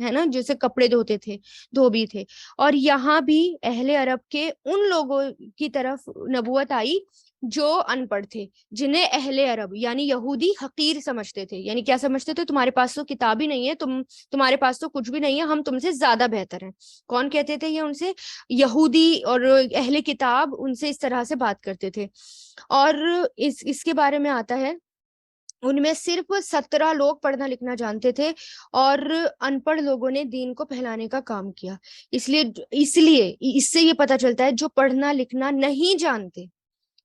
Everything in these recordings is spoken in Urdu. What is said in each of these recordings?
ہے نا, جیسے کپڑے دھوتے تھے, دھوبی تھے. اور یہاں بھی اہل عرب کے ان لوگوں کی طرف نبوت آئی جو ان پڑھ تھے, جنہیں اہل عرب یعنی یہودی حقیر سمجھتے تھے. یعنی کیا سمجھتے تھے؟ تمہارے پاس تو کتاب ہی نہیں ہے, تمہارے پاس تو کچھ بھی نہیں ہے, ہم تم سے زیادہ بہتر ہیں. کون کہتے تھے یہ ان سے؟ یہودی اور اہل کتاب ان سے اس طرح سے بات کرتے تھے. اور اس کے بارے میں آتا ہے, ان میں صرف 17 لوگ پڑھنا لکھنا جانتے تھے, اور ان پڑھ لوگوں نے دین کو پھیلانے کا کام کیا. اس لیے اس سے یہ پتا چلتا ہے جو پڑھنا لکھنا نہیں جانتے,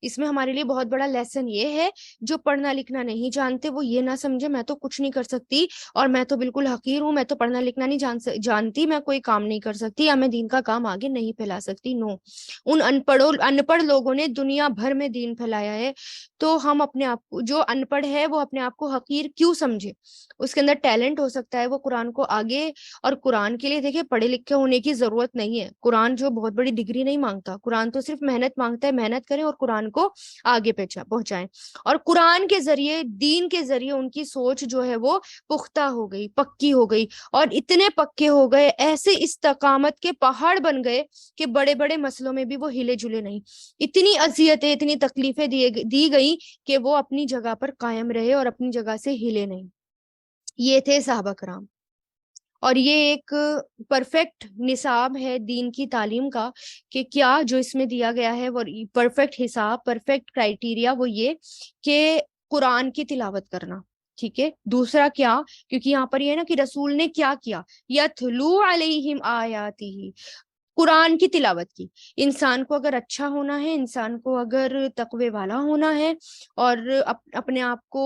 اس میں ہمارے لیے بہت بڑا لیسن یہ ہے, جو پڑھنا لکھنا نہیں جانتے وہ یہ نہ سمجھے میں تو کچھ نہیں کر سکتی, اور میں تو بالکل حقیر ہوں, میں تو پڑھنا لکھنا نہیں جانتی, میں کوئی کام نہیں کر سکتی, یا میں دین کا کام آگے نہیں پھیلا سکتی. نو, ان ان پڑھ لوگوں نے دنیا بھر میں دین پھیلایا ہے. تو ہم اپنے آپ کو, جو ان پڑھ ہے وہ اپنے آپ کو حقیر کیوں سمجھے؟ اس کے اندر ٹیلنٹ ہو سکتا ہے, وہ قرآن کو آگے, اور قرآن کے لیے دیکھیں پڑھے لکھے ہونے کی ضرورت نہیں ہے. قرآن جو بہت بڑی ڈگری نہیں مانگتا, قرآن تو صرف محنت مانگتا ہے, محنت کریں اور قرآن کو آگے پہنچائیں. اور قرآن کے ذریعے, دین کے ذریعے ان کی سوچ جو ہے وہ پختہ ہو گئی, پکی ہو گئی, اور اتنے پکے ہو گئے, ایسے استقامت کے پہاڑ بن گئے کہ بڑے بڑے مسئلوں میں بھی وہ ہلے جلے نہیں. اتنی اذیتیں, اتنی تکلیفیں دی گئی کہ وہ اپنی جگہ پر قائم رہے اور اپنی جگہ سے ہلے نہیں. یہ تھے صحابہ کرام. اور یہ ایک پرفیکٹ نصاب ہے دین کی تعلیم کا, کہ کیا جو اس میں دیا گیا ہے وہ پرفیکٹ حساب, پرفیکٹ کرائٹیریا, وہ یہ کہ قرآن کی تلاوت کرنا. ٹھیک ہے, دوسرا کیا, کیونکہ یہاں پر یہ ہے نا کہ رسول نے کیا کیا, یتلو علیہم آیاتہ, قرآن کی تلاوت کی. انسان کو اگر اچھا ہونا ہے, انسان کو اگر تقوی والا ہونا ہے, اور اپنے آپ کو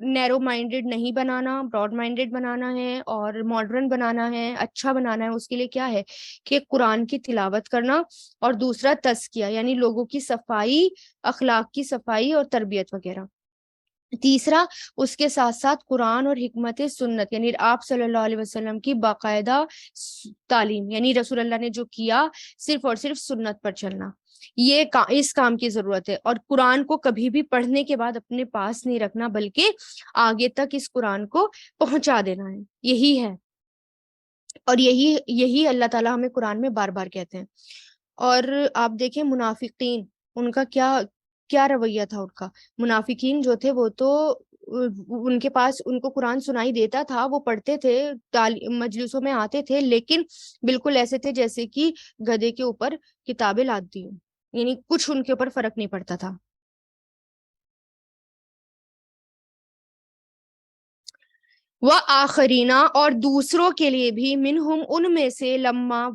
نیرو مائنڈیڈ نہیں بنانا, براڈ مائنڈیڈ بنانا ہے, اور ماڈرن بنانا ہے, اچھا بنانا ہے, اس کے لیے کیا ہے کہ قرآن کی تلاوت کرنا. اور دوسرا تزکیہ, یعنی لوگوں کی صفائی, اخلاق کی صفائی اور تربیت وغیرہ. تیسرا, اس کے ساتھ ساتھ قرآن اور حکمت سنت, یعنی آپ صلی اللہ علیہ وسلم کی باقاعدہ تعلیم, یعنی رسول اللہ نے جو کیا صرف اور صرف سنت پر چلنا. یہ اس کام کی ضرورت ہے. اور قرآن کو کبھی بھی پڑھنے کے بعد اپنے پاس نہیں رکھنا, بلکہ آگے تک اس قرآن کو پہنچا دینا ہے. یہی ہے, اور یہی اللہ تعالیٰ ہمیں قرآن میں بار بار کہتے ہیں. اور آپ دیکھیں منافقین, ان کا کیا رویہ تھا ان کا. منافقین جو تھے وہ تو ان کے پاس, ان کو قرآن سنائی دیتا تھا, وہ پڑھتے تھے, مجلسوں میں آتے تھے, لیکن بالکل ایسے تھے جیسے کہ گدھے کے اوپر کتابیں لاد دی ہوں, یعنی کچھ ان کے اوپر فرق نہیں پڑتا تھا. وآخرینا, اور دوسروں کے لیے بھی, منہم, ان میں سے, لما,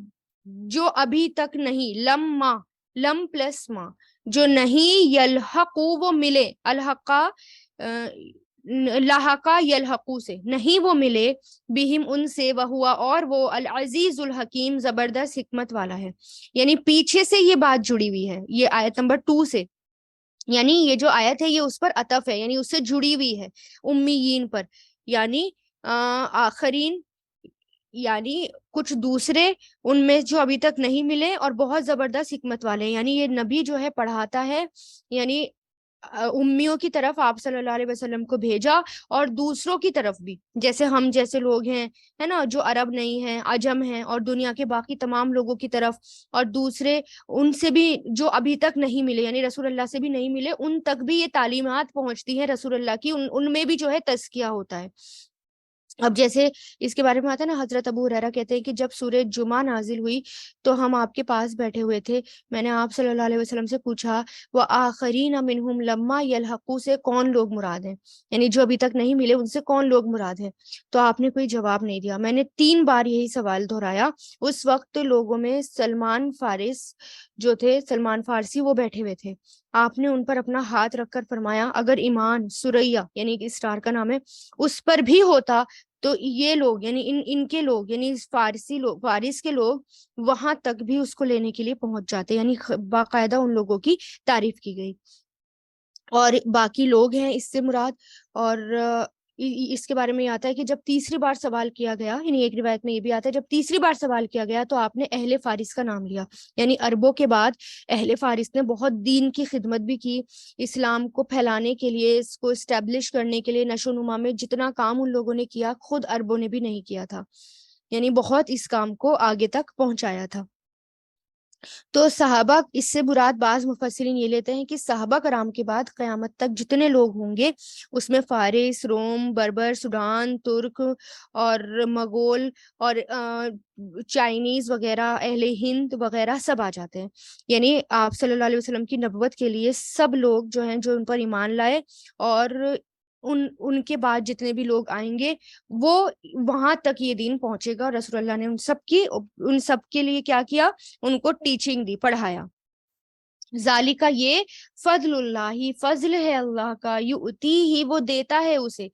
جو ابھی تک نہیں, لما, لم پلس ما, جو نہیں, یلحقو, وہ ملے, الحقا, لحقا یلحقو سے, نہیں وہ ملے, بہم, ان سے, وہوا, اور وہ, العزیز الحکیم, زبردست حکمت والا ہے. یعنی پیچھے سے یہ بات جڑی ہوئی ہے, یہ آیت نمبر 2 سے, یعنی یہ جو آیت ہے یہ اس پر عطف ہے, یعنی اس سے جڑی ہوئی ہے امیین پر. یعنی آخرین, یعنی کچھ دوسرے ان میں جو ابھی تک نہیں ملے, اور بہت زبردست حکمت والے. یعنی یہ نبی جو ہے پڑھاتا ہے, یعنی امیوں کی طرف آپ صلی اللہ علیہ وسلم کو بھیجا, اور دوسروں کی طرف بھی, جیسے ہم جیسے لوگ ہیں, ہے نا, جو عرب نہیں ہیں, عجم ہیں, اور دنیا کے باقی تمام لوگوں کی طرف, اور دوسرے ان سے بھی جو ابھی تک نہیں ملے, یعنی رسول اللہ سے بھی نہیں ملے, ان تک بھی یہ تعلیمات پہنچتی ہیں رسول اللہ کی, ان میں بھی جو ہے تزکیہ ہوتا ہے. اب جیسے اس کے بارے میں آتا ہے نا, حضرت ابو ہریرہ کہتے ہیں کہ جب سورہ جمعہ نازل ہوئی تو ہم آپ کے پاس بیٹھے ہوئے تھے, میں نے آپ صلی اللہ علیہ وسلم سے پوچھا, وآخرین منہم لما یلحقو سے کون لوگ مراد ہیں, یعنی جو ابھی تک نہیں ملے ان سے کون لوگ مراد ہیں. تو آپ نے کوئی جواب نہیں دیا. میں نے 3 بار یہی سوال دہرایا. اس وقت لوگوں میں سلمان فارسی وہ بیٹھے ہوئے تھے. آپ نے ان پر اپنا ہاتھ رکھ کر فرمایا, اگر ایمان سریہ, یعنی اسٹار کا نام ہے, اس پر بھی ہوتا تو یہ لوگ, یعنی ان کے لوگ, یعنی فارس کے لوگ وہاں تک بھی اس کو لینے کے لیے پہنچ جاتے. یعنی باقاعدہ ان لوگوں کی تعریف کی گئی. اور باقی لوگ ہیں اس سے مراد, اور اس کے بارے میں یہ آتا ہے کہ جب تیسری بار سوال کیا گیا، یعنی ایک روایت میں یہ بھی آتا ہے جب تیسری بار سوال کیا گیا تو آپ نے اہل فارس کا نام لیا، یعنی عربوں کے بعد اہل فارس نے بہت دین کی خدمت بھی کی، اسلام کو پھیلانے کے لیے، اس کو اسٹیبلش کرنے کے لیے، نشو و نما میں جتنا کام ان لوگوں نے کیا خود عربوں نے بھی نہیں کیا تھا، یعنی بہت اس کام کو آگے تک پہنچایا تھا۔ تو صحابہ، اس سے مراد بعض مفسرین یہ لیتے ہیں کہ صحابہ کرام کے بعد قیامت تک جتنے لوگ ہوں گے اس میں فارس، روم، بربر، سوڈان، ترک اور مغول اور چائنیز وغیرہ، اہل ہند وغیرہ سب آ جاتے ہیں، یعنی آپ صلی اللہ علیہ وسلم کی نبوت کے لیے سب لوگ جو ہیں جو ان پر ایمان لائے، اور ان کے بعد جتنے بھی لوگ آئیں گے وہ وہاں تک یہ دین پہنچے گا، اور رسول اللہ نے ان سب کے لیے کیا کیا، ان کو ٹیچنگ دی، پڑھایا۔ ذالکہ یہ فضل اللہ، فضل ہے اللہ کا، یؤتی ہی وہ دیتا ہے اسے،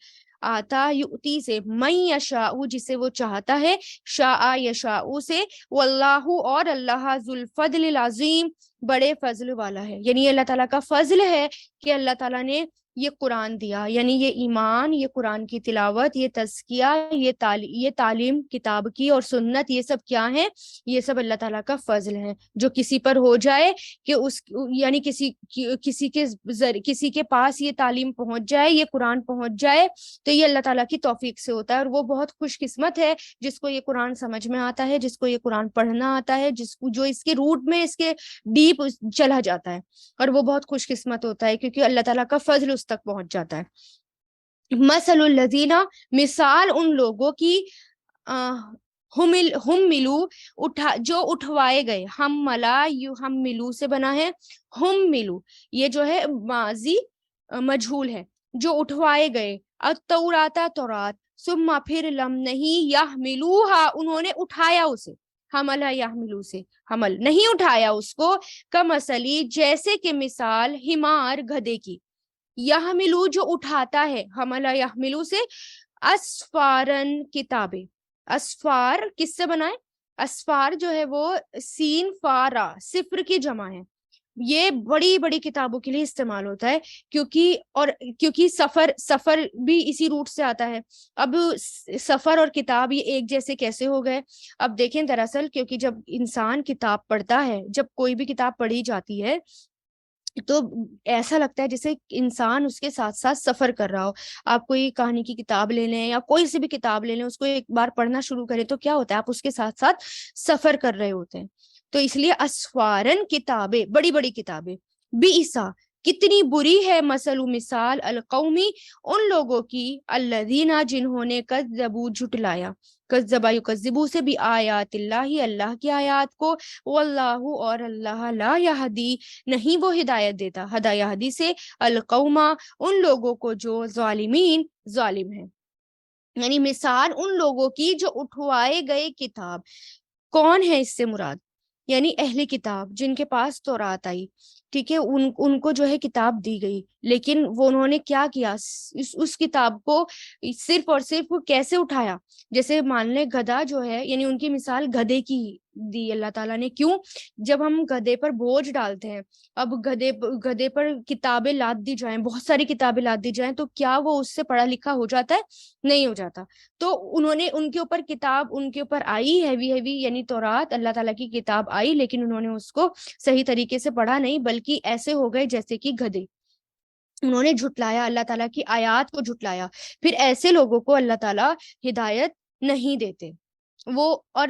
آتا یؤتی سے، من یشاء جسے وہ چاہتا ہے، شاء یشاء سے، واللہ اور اللہ ذو الفضل العظیم بڑے فضل والا ہے، یعنی یہ اللہ تعالیٰ کا فضل ہے کہ اللہ تعالیٰ نے یہ قرآن دیا، یعنی یہ ایمان، یہ قرآن کی تلاوت، یہ تزکیہ، یہ تعلیم کتاب کی اور سنت، یہ سب کیا ہے، یہ سب اللہ تعالیٰ کا فضل ہے، جو کسی پر ہو جائے کہ یعنی کسی کے پاس یہ تعلیم پہنچ جائے، یہ قرآن پہنچ جائے، تو یہ اللہ تعالیٰ کی توفیق سے ہوتا ہے، اور وہ بہت خوش قسمت ہے جس کو یہ قرآن سمجھ میں آتا ہے، جس کو یہ قرآن پڑھنا آتا ہے، جو اس کے روٹ میں، اس کے ڈیپ چلا جاتا ہے، اور وہ بہت خوش قسمت ہوتا ہے کیونکہ اللہ تعالیٰ کا فضل اس تک پہنچ جاتا ہے۔ مثل الذین، مثال ان لوگوں کی، ہم ملو، جو اٹھوائے گئے، ہم ملا، ہم ملو سے بنا ہے، ہم ملو یہ جو ہے ماضی مجھول ہے، جو اٹھوائے گئے، التوراتا تورات، ثم پھر لم نہیں، یحملوہا انہوں نے اٹھایا اسے، حملہ یحملو سے حمل نہیں اٹھایا اس کو، کمثلی جیسے کہ مثال، حمار گدھے کی، یحملو جو اٹھاتا ہے، حملہ یحملو سے، اسفارن کتابیں، اسفار کس سے بنائے، اسفار جو ہے وہ سین فارا صفر کی جمع ہے، یہ بڑی بڑی کتابوں کے لیے استعمال ہوتا ہے، کیونکہ سفر بھی اسی روٹ سے آتا ہے۔ اب سفر اور کتاب یہ ایک جیسے کیسے ہو گئے؟ اب دیکھیں، دراصل کیونکہ جب انسان کتاب پڑھتا ہے، جب کوئی بھی کتاب پڑھی جاتی ہے تو ایسا لگتا ہے جیسے انسان اس کے ساتھ ساتھ سفر کر رہا ہو۔ آپ کوئی کہانی کی کتاب لے لیں یا کوئی سی بھی کتاب لے لیں، اس کو ایک بار پڑھنا شروع کریں تو کیا ہوتا ہے، آپ اس کے ساتھ ساتھ سفر کر رہے ہوتے ہیں، تو اس لیے اسفارن کتابیں، بڑی بڑی کتابیں، بئسا کتنی بری ہے، مثل مثال، القومی ان لوگوں کی، الذین جنہوں نے کذبوا جھٹلایا، کذبا یکذبو سے بھی آیات اللہ، اللہ کی آیات کو، واللہ اور اللہ لا یہدی نہیں وہ ہدایت دیتا، ہدا یہدی سے، القوما ان لوگوں کو جو ظالمین ظالم ہیں، یعنی مثال ان لوگوں کی جو اٹھوائے گئے کتاب، کون ہے اس سے مراد، یعنی اہل کتاب جن کے پاس تورات آئی، ٹھیک ہے، ان کو جو ہے کتاب دی گئی، لیکن وہ انہوں نے کیا کیا، اس کتاب کو صرف اور صرف کیسے اٹھایا، جیسے مان لیں گدھا جو ہے، یعنی ان کی مثال گدھے کی دی اللہ تعالیٰ نے، کیوں، جب ہم گدھے پر بوجھ ڈالتے ہیں، اب گدھے پر کتابیں لاد دی جائیں، بہت ساری کتابیں لاد دی جائیں، تو کیا وہ اس سے پڑھا لکھا ہو جاتا ہے؟ نہیں ہو جاتا، تو انہوں نے ان کے اوپر کتاب، ان کے اوپر آئی ہیوی یعنی تورات، اللہ تعالیٰ کی کتاب آئی، لیکن انہوں نے اس کو صحیح طریقے سے پڑھا نہیں، بلکہ ایسے ہو گئے جیسے کہ گدھے، انہوں نے جھٹلایا، اللہ تعالیٰ کی آیات کو جھٹلایا، پھر ایسے لوگوں کو اللہ تعالیٰ ہدایت نہیں دیتے، وہ اور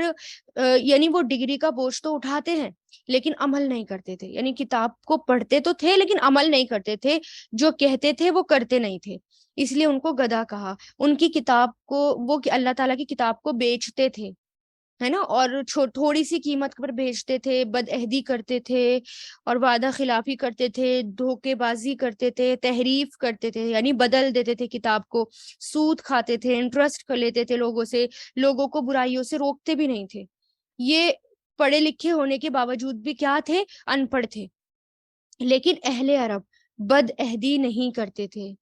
یعنی وہ ڈگری کا بوجھ تو اٹھاتے ہیں لیکن عمل نہیں کرتے تھے، یعنی کتاب کو پڑھتے تو تھے لیکن عمل نہیں کرتے تھے، جو کہتے تھے وہ کرتے نہیں تھے، اس لیے ان کو گدھا کہا، ان کی کتاب کو وہ اللہ تعالیٰ کی کتاب کو بیچتے تھے، ہے نا، اور تھوڑی سی قیمت پر بیچتے تھے، بد عہدی کرتے تھے اور وعدہ خلافی کرتے تھے، دھوکے بازی کرتے تھے، تحریف کرتے تھے، یعنی بدل دیتے تھے کتاب کو، سود کھاتے تھے، انٹرسٹ کر لیتے تھے لوگوں سے، لوگوں کو برائیوں سے روکتے بھی نہیں تھے، یہ پڑھے لکھے ہونے کے باوجود بھی کیا تھے، ان پڑھ تھے، لیکن اہل عرب بد عہدی نہیں کرتے تھے،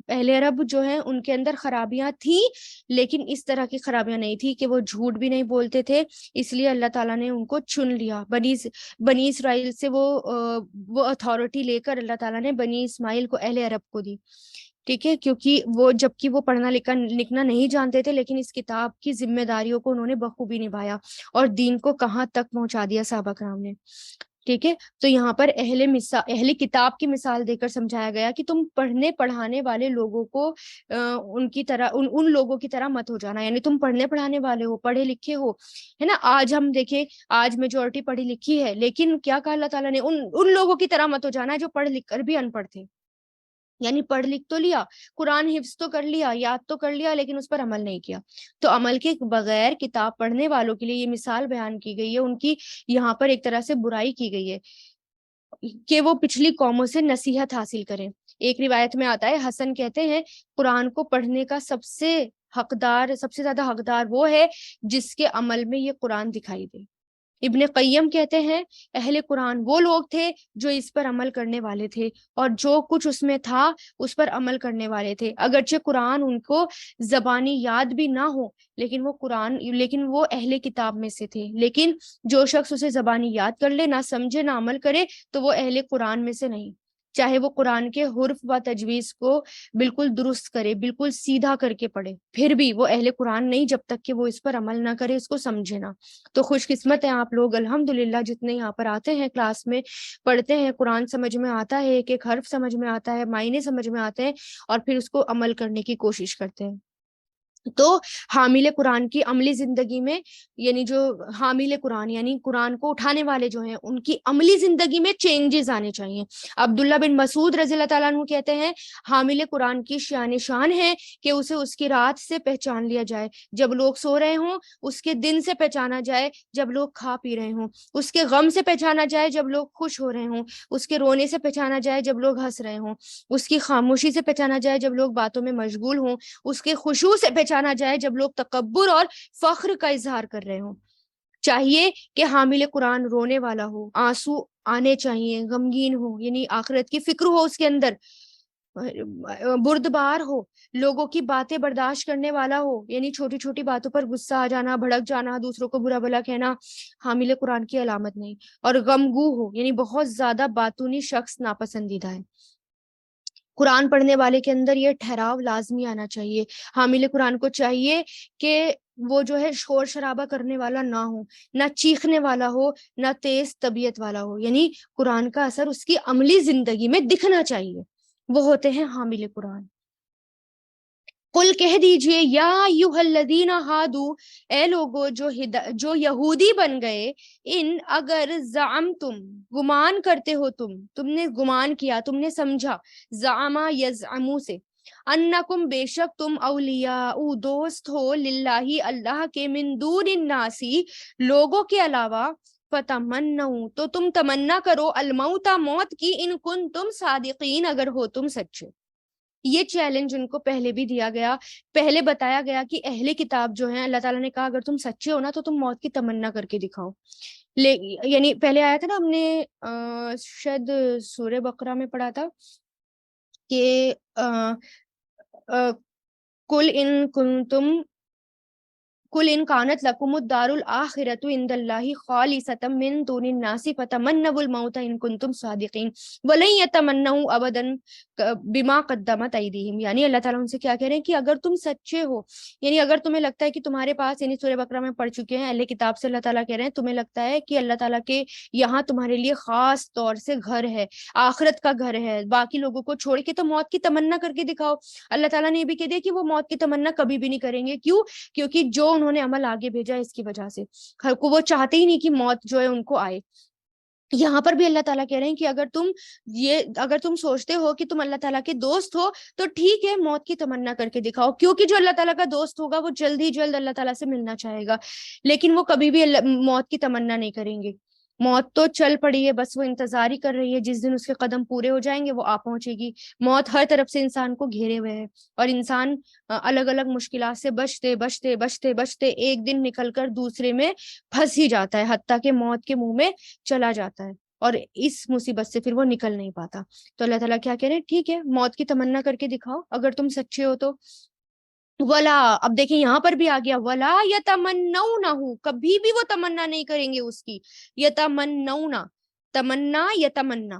اہل عرب جو ہیں ان کے اندر خرابیاں تھیں لیکن اس طرح کی خرابیاں نہیں تھی کہ وہ جھوٹ بھی نہیں بولتے تھے، اس لیے اللہ تعالیٰ نے ان کو چن لیا، بنی اسرائیل سے وہ اتھارٹی لے کر اللہ تعالیٰ نے بنی اسماعیل کو، اہل عرب کو دی، ٹھیک ہے، کیونکہ وہ جبکہ وہ پڑھنا لکھنا نہیں جانتے تھے، لیکن اس کتاب کی ذمہ داریوں کو انہوں نے بخوبی نبھایا اور دین کو کہاں تک پہنچا دیا صحابہ کرام نے. ٹھیک ہے، تو یہاں پر اہل کتاب کی مثال دے کر سمجھایا گیا کہ تم پڑھنے پڑھانے والے لوگوں کو ان کی طرح ان لوگوں کی طرح مت ہو جانا. یعنی تم پڑھنے پڑھانے والے ہو، پڑھے لکھے ہو، ہے نا. آج ہم دیکھیں، آج میجورٹی پڑھی لکھی ہے، لیکن کیا کہا اللہ تعالیٰ نے، ان لوگوں کی طرح مت ہو جانا جو پڑھ لکھ کر بھی ان پڑھ تھے. یعنی پڑھ لکھ تو لیا، قرآن حفظ تو کر لیا، یاد تو کر لیا، لیکن اس پر عمل نہیں کیا. تو عمل کے بغیر کتاب پڑھنے والوں کے لیے یہ مثال بیان کی گئی ہے، ان کی یہاں پر ایک طرح سے برائی کی گئی ہے کہ وہ پچھلی قوموں سے نصیحت حاصل کریں. ایک روایت میں آتا ہے، حسن کہتے ہیں قرآن کو پڑھنے کا سب سے زیادہ حقدار وہ ہے جس کے عمل میں یہ قرآن دکھائی دے. ابن قیم کہتے ہیں اہل قرآن وہ لوگ تھے جو اس پر عمل کرنے والے تھے اور جو کچھ اس میں تھا اس پر عمل کرنے والے تھے. اگرچہ قرآن ان کو زبانی یاد بھی نہ ہو، لیکن وہ اہل کتاب میں سے تھے. لیکن جو شخص اسے زبانی یاد کر لے، نہ سمجھے نہ عمل کرے، تو وہ اہل قرآن میں سے نہیں. چاہے وہ قرآن کے حرف و تجویز کو بالکل درست کرے، بالکل سیدھا کر کے پڑھے، پھر بھی وہ اہل قرآن نہیں جب تک کہ وہ اس پر عمل نہ کرے، اس کو سمجھے نہ. تو خوش قسمت ہیں آپ لوگ الحمدللہ جتنے یہاں پر آتے ہیں، کلاس میں پڑھتے ہیں، قرآن سمجھ میں آتا ہے، ایک ایک حرف سمجھ میں آتا ہے، معنی سمجھ میں آتے ہیں، اور پھر اس کو عمل کرنے کی کوشش کرتے ہیں. تو حامل قرآن کی عملی زندگی میں، یعنی جو حامل قرآن یعنی قرآن کو اٹھانے والے جو ہیں، ان کی عملی زندگی میں چینجز آنے چاہیے. عبداللہ بن مسعود رضی اللہ تعالیٰ عنہ کہتے ہیں حامل قرآن کی شان ہے کہ اسے اس کی رات سے پہچان لیا جائے جب لوگ سو رہے ہوں، اس کے دن سے پہچانا جائے جب لوگ کھا پی رہے ہوں، اس کے غم سے پہچانا جائے جب لوگ خوش ہو رہے ہوں، اس کے رونے سے پہچانا جائے جب لوگ ہنس رہے ہوں، اس کی خاموشی سے پہچانا جائے جب لوگ باتوں میں مشغول ہوں، اس کے خشوع سے پہچانا جائے جب لوگ تکبر اور فخر کا اظہار کر رہے ہوں. چاہیے کہ حامل قرآن رونے والا ہو، آنسو آنے چاہیے، غمگین ہو، یعنی آخرت کی فکر ہو اس کے اندر، بردبار ہو، لوگوں کی باتیں برداشت کرنے والا ہو، یعنی چھوٹی چھوٹی باتوں پر غصہ آ جانا، بھڑک جانا، دوسروں کو برا بھلا کہنا حامل قرآن کی علامت نہیں. اور غمگو ہو، یعنی بہت زیادہ باتونی شخص ناپسندیدہ ہے. قرآن پڑھنے والے کے اندر یہ ٹھہراؤ لازمی آنا چاہیے. حامل قرآن کو چاہیے کہ وہ جو ہے شور شرابہ کرنے والا نہ ہو، نہ چیخنے والا ہو، نہ تیز طبیعت والا ہو. یعنی قرآن کا اثر اس کی عملی زندگی میں دکھنا چاہیے. وہ ہوتے ہیں حامل قرآن. قل کہہ دیجئے یا ایھا الذین ہادو، اے لوگو جو یہودی بن گئے، ان اگر زعمتم، گمان کرتے ہو، تم نے گمان کیا، تم نے سمجھا، زعما یزعمو سے، انکم بے شک تم اولیاء دوست ہو، للہ اللہ کے، من دون الناسی لوگوں کے علاوہ، فتمنوا تو تم تمنا کرو، الموت موت کی، ان کنتم صادقین اگر ہو تم سچے. یہ چیلنج ان کو پہلے بھی دیا گیا، پہلے بتایا گیا کہ اہل کتاب جو ہیں، اللہ تعالیٰ نے کہا اگر تم سچے ہو نا تو تم موت کی تمنا کر کے دکھاؤ. یعنی پہلے آیا تھا نا، ہم نے شاید سورہ بقرہ میں پڑھا تھا کہ کل ان کنتم کل ان کانت لکم الدار الآخرۃ عند اللہ خالصۃ من دون الناس فتمنوا الموت ان کنتم صادقین ولن یتمنوا ابدا بما قدمت ایدیہم. یعنی اللہ تعالیٰ ان سے کیا کہہ رہے ہیں کہ اگر تم سچے ہو، یعنی اگر تمہیں لگتا ہے کہ تمہارے پاس، یعنی سورہ بقرہ میں پڑھ چکے ہیں اہل کتاب سے اللہ تعالیٰ کہہ رہے ہیں تمہیں لگتا ہے کہ اللہ تعالیٰ کے یہاں تمہارے لیے خاص طور سے گھر ہے، آخرت کا گھر ہے، باقی لوگوں کو چھوڑ کے، تو موت کی تمنا کر کے دکھاؤ. اللہ تعالیٰ نے یہ بھی کہہ دیا کہ وہ موت کی تمنا کبھی بھی نہیں کریں گے. کیوں؟ کیونکہ جو انہوں نے عمل آگے بھیجا اس کی وجہ سے وہ چاہتے ہی نہیں کہ موت جو ہے ان کو آئے. یہاں پر بھی اللہ تعالیٰ کہہ رہے ہیں کہ اگر تم سوچتے ہو کہ تم اللہ تعالیٰ کے دوست ہو تو ٹھیک ہے، موت کی تمنا کر کے دکھاؤ، کیونکہ جو اللہ تعالیٰ کا دوست ہوگا وہ جلد ہی جلد اللہ تعالیٰ سے ملنا چاہے گا، لیکن وہ کبھی بھی موت کی تمنا نہیں کریں گے. موت تو چل پڑی ہے، بس وہ انتظار ہی کر رہی ہے، جس دن اس کے قدم پورے ہو جائیں گے وہ آ پہنچے گی. موت ہر طرف سے انسان کو گھیرے ہوئے ہے، اور انسان الگ الگ مشکلات سے بچتے بچتے بچتے بچتے ایک دن نکل کر دوسرے میں پھنس ہی جاتا ہے، حتیٰ کہ موت کے منہ میں چلا جاتا ہے، اور اس مصیبت سے پھر وہ نکل نہیں پاتا. تو اللہ تعالیٰ کیا کہہ رہے ہیں، ٹھیک ہے موت کی تمنا کر کے دکھاؤ اگر تم سچے ہو تو. ولا، اب دیکھیں یہاں پر بھی آ گیا ولا یتمنونہ، کبھی بھی وہ تمنا نہیں کریں گے اس کی. یتمنون، تمنا یتمنا،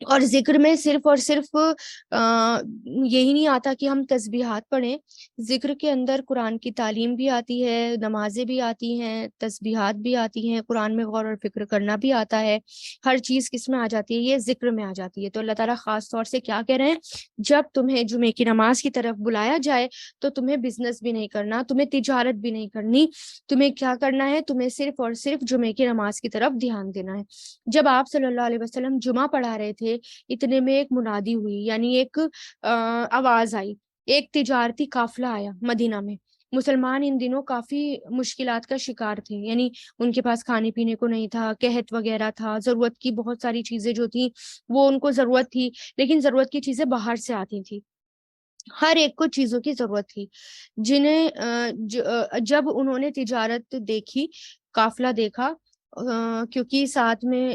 اور ذکر میں صرف اور صرف یہی نہیں آتا کہ ہم تسبیحات پڑھیں، ذکر کے اندر قرآن کی تعلیم بھی آتی ہے، نمازیں بھی آتی ہیں، تسبیحات بھی آتی ہیں، قرآن میں غور اور فکر کرنا بھی آتا ہے، ہر چیز کس میں آ جاتی ہے؟ یہ ذکر میں آ جاتی ہے۔ تو اللہ تعالیٰ خاص طور سے کیا کہہ رہے ہیں؟ جب تمہیں جمعے کی نماز کی طرف بلایا جائے تو تمہیں بزنس بھی نہیں کرنا، تمہیں تجارت بھی نہیں کرنی، تمہیں کیا کرنا ہے؟ تمہیں صرف اور صرف جمعے کی نماز کی طرف دھیان دینا ہے۔ جب آپ صلی اللہ علیہ وسلم جمعہ پڑھا رہے تھے، اتنے میں ایک منادی ہوئی، یعنی ایک آواز آئی، ایک تجارتی قافلہ آیا مدینہ میں۔ مسلمان ان دنوں کافی مشکلات کا شکار تھے، یعنی ان کے پاس کھانے پینے کو نہیں تھا، قحط وغیرہ تھا، ضرورت کی بہت ساری چیزیں جو تھیں وہ ان کو ضرورت تھی، لیکن ضرورت کی چیزیں باہر سے آتی تھی، ہر ایک کو چیزوں کی ضرورت تھی، جنہیں جب انہوں نے تجارت دیکھی، قافلہ دیکھا، کیونکہ ساتھ میں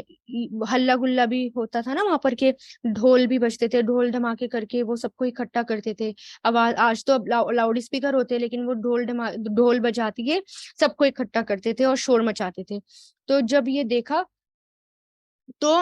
ہلہ گلا بھی ہوتا تھا نا وہاں پر، کے ڈھول بھی بجتے تھے، ڈھول دھماکے کر کے وہ سب کو اکٹھا کرتے تھے، آواز آج تو اب لاؤڈ اسپیکر ہوتے، لیکن وہ ڈھول بجاتی ہے، سب کو اکٹھا کرتے تھے اور شور مچاتے تھے۔ تو جب یہ دیکھا تو